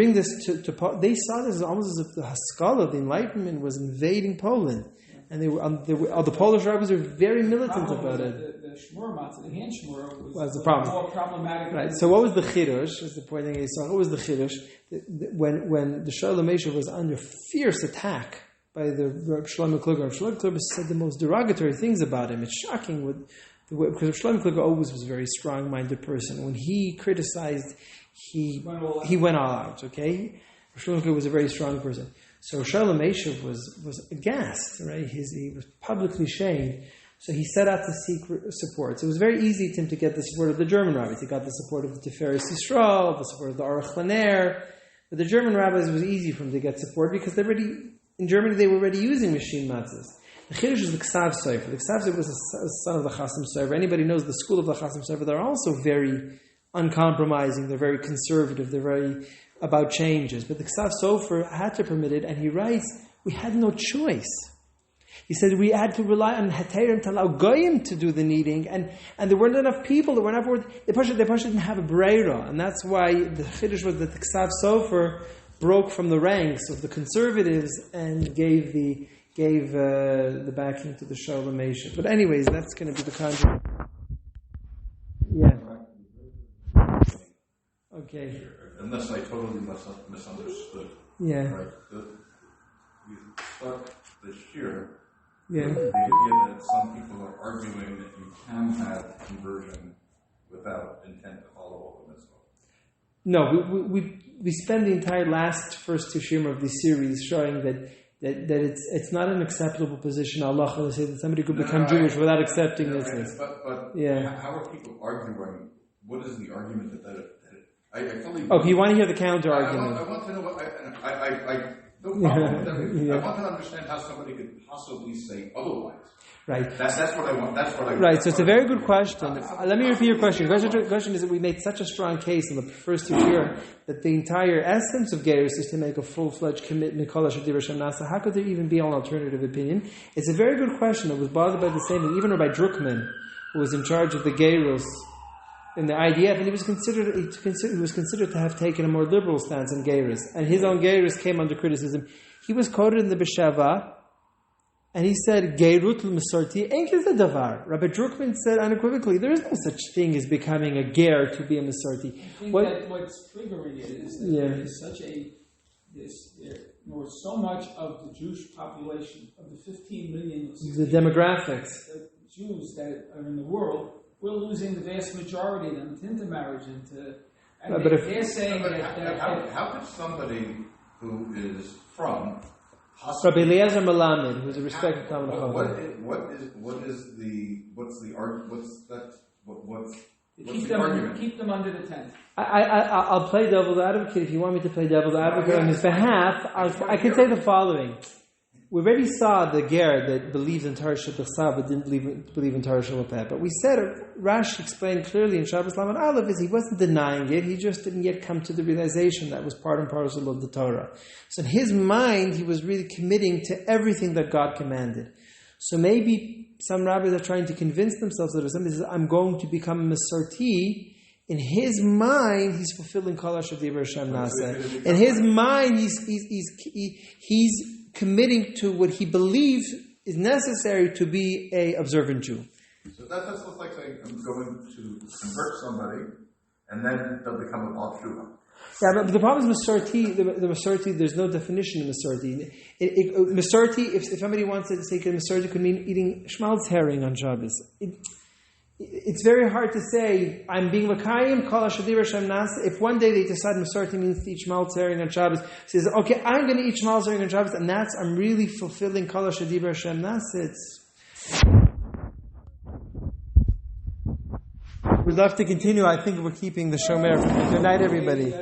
they saw this as almost as if the Haskalah, the Enlightenment, was invading Poland, and the Polish rabbis were very militant about it. The shmur matzah, the hand shmur, was the problem. More problematic. Right. So what was the chidush? Is the point that you saw. What was the chidush? When the Shalom Eshev was under fierce attack by the Shlomo Kluger. Shlomo Kluger said the most derogatory things about him. It's shocking because Shlomo Kluger always was a very strong-minded person. When he criticized, he went all out. Okay, Shlomo Kluger was a very strong person. So Shalom Eshev was aghast. Right, he was publicly shamed. So he set out to seek support. So it was very easy to him to get the support of the German rabbis. He got the support of the Tiferes Yisrael, the support of the Aruch LaNer. But the German rabbis, it was easy for him to get support because in Germany they were already using machine matzahs. The Chiddush is the Ksav Sofer. The Ksav Sofer was a son of the Chasam Sofer. Anybody knows the school of the Chasam Sofer, they're also very uncompromising. They're very conservative. They're very about changes. But the Ksav Sofer had to permit it, and he writes, we had no choice. He said we had to rely on Heterim to allow Goyim to do the kneading, and there weren't enough people. There weren't enough. They didn't have a breira, and that's why the Chiddush was that the Ksav Sofer broke from the ranks of the conservatives and gave the backing to the Shalom Eshev. But anyways, that's going to be the context. Yeah. Okay. Unless I totally misunderstood. Yeah. Right. You start the shiur. Yeah. The idea that some people are arguing that you can have conversion without intent to follow all the mitzvah. No, we spend the entire first two shiurim of this series showing that it's not an acceptable position. Allah will say that somebody could become Jewish without accepting this. But how are people arguing? What is the argument I fully... Oh, you want to hear the counter argument? I want to know what no problem with everything. Yeah. I want to understand how somebody could possibly say otherwise. Right. That's what I want. That's what I. Right. So it's a very good question. Let me repeat your question. The question is that we made such a strong case in the first two years that the entire essence of Gerus is to make a full-fledged commitment. How could there even be an alternative opinion? It's a very good question. It was bothered by the same thing. Even Rabbi Druckman, who was in charge of the Gerus in the IDF, and he was considered to have taken a more liberal stance in Gerus, and his own Gerus came under criticism. He was quoted in the Besheva And he said, Geirut l'Masarti ain't kizeh davar. Rabbi Druckman said unequivocally, there is no such thing as becoming a ger to be a Masarti. I think that what's triggering it is that there is such so much of the Jewish population, of the 15 million the demographics, the Jews that are in the world, we're losing the vast majority of them to intermarriage and they're saying how could somebody who is from Rabbi Eliezer Melamed, who's a respected Talmud Chacham. What's the argument? Keep them under the tent. I'll play devil's advocate. If you want me to play devil's advocate on his behalf, I can say the following. We already saw the ger that believes in Torah Shabbat but didn't believe in Torah Shabbat. But we said, Rashi explained clearly in Shabbos Lamed Aleph, is he wasn't denying it, he just didn't yet come to the realization that was part and parcel of the Torah. So in his mind, he was really committing to everything that God commanded. So maybe some rabbis are trying to convince themselves that if somebody says, I'm going to become a Masarti, in his mind, he's fulfilling Kol Asher Diber Hashem Naseh. In his mind, he's committing to what he believes is necessary to be a observant Jew. So that's just like saying, I'm going to convert somebody, and then they'll become a Baal Tshuva. Yeah, but the problem is Masarti, the Masarti, there's no definition of Masarti. Masarti, if somebody wants to say Masarti could mean eating schmaltz herring on Shabbos. It's very hard to say, I'm being Makayim, Kol Asher Diber Hashem Naseh. If one day they decide Masarti means to eat schmaltz herring on Shabbos, says, okay, I'm going to eat schmaltz herring on Shabbos, and I'm really fulfilling Kol Asher Diber Hashem Naseh. We'd love to continue. I think we're keeping the shomer. Good night, everybody.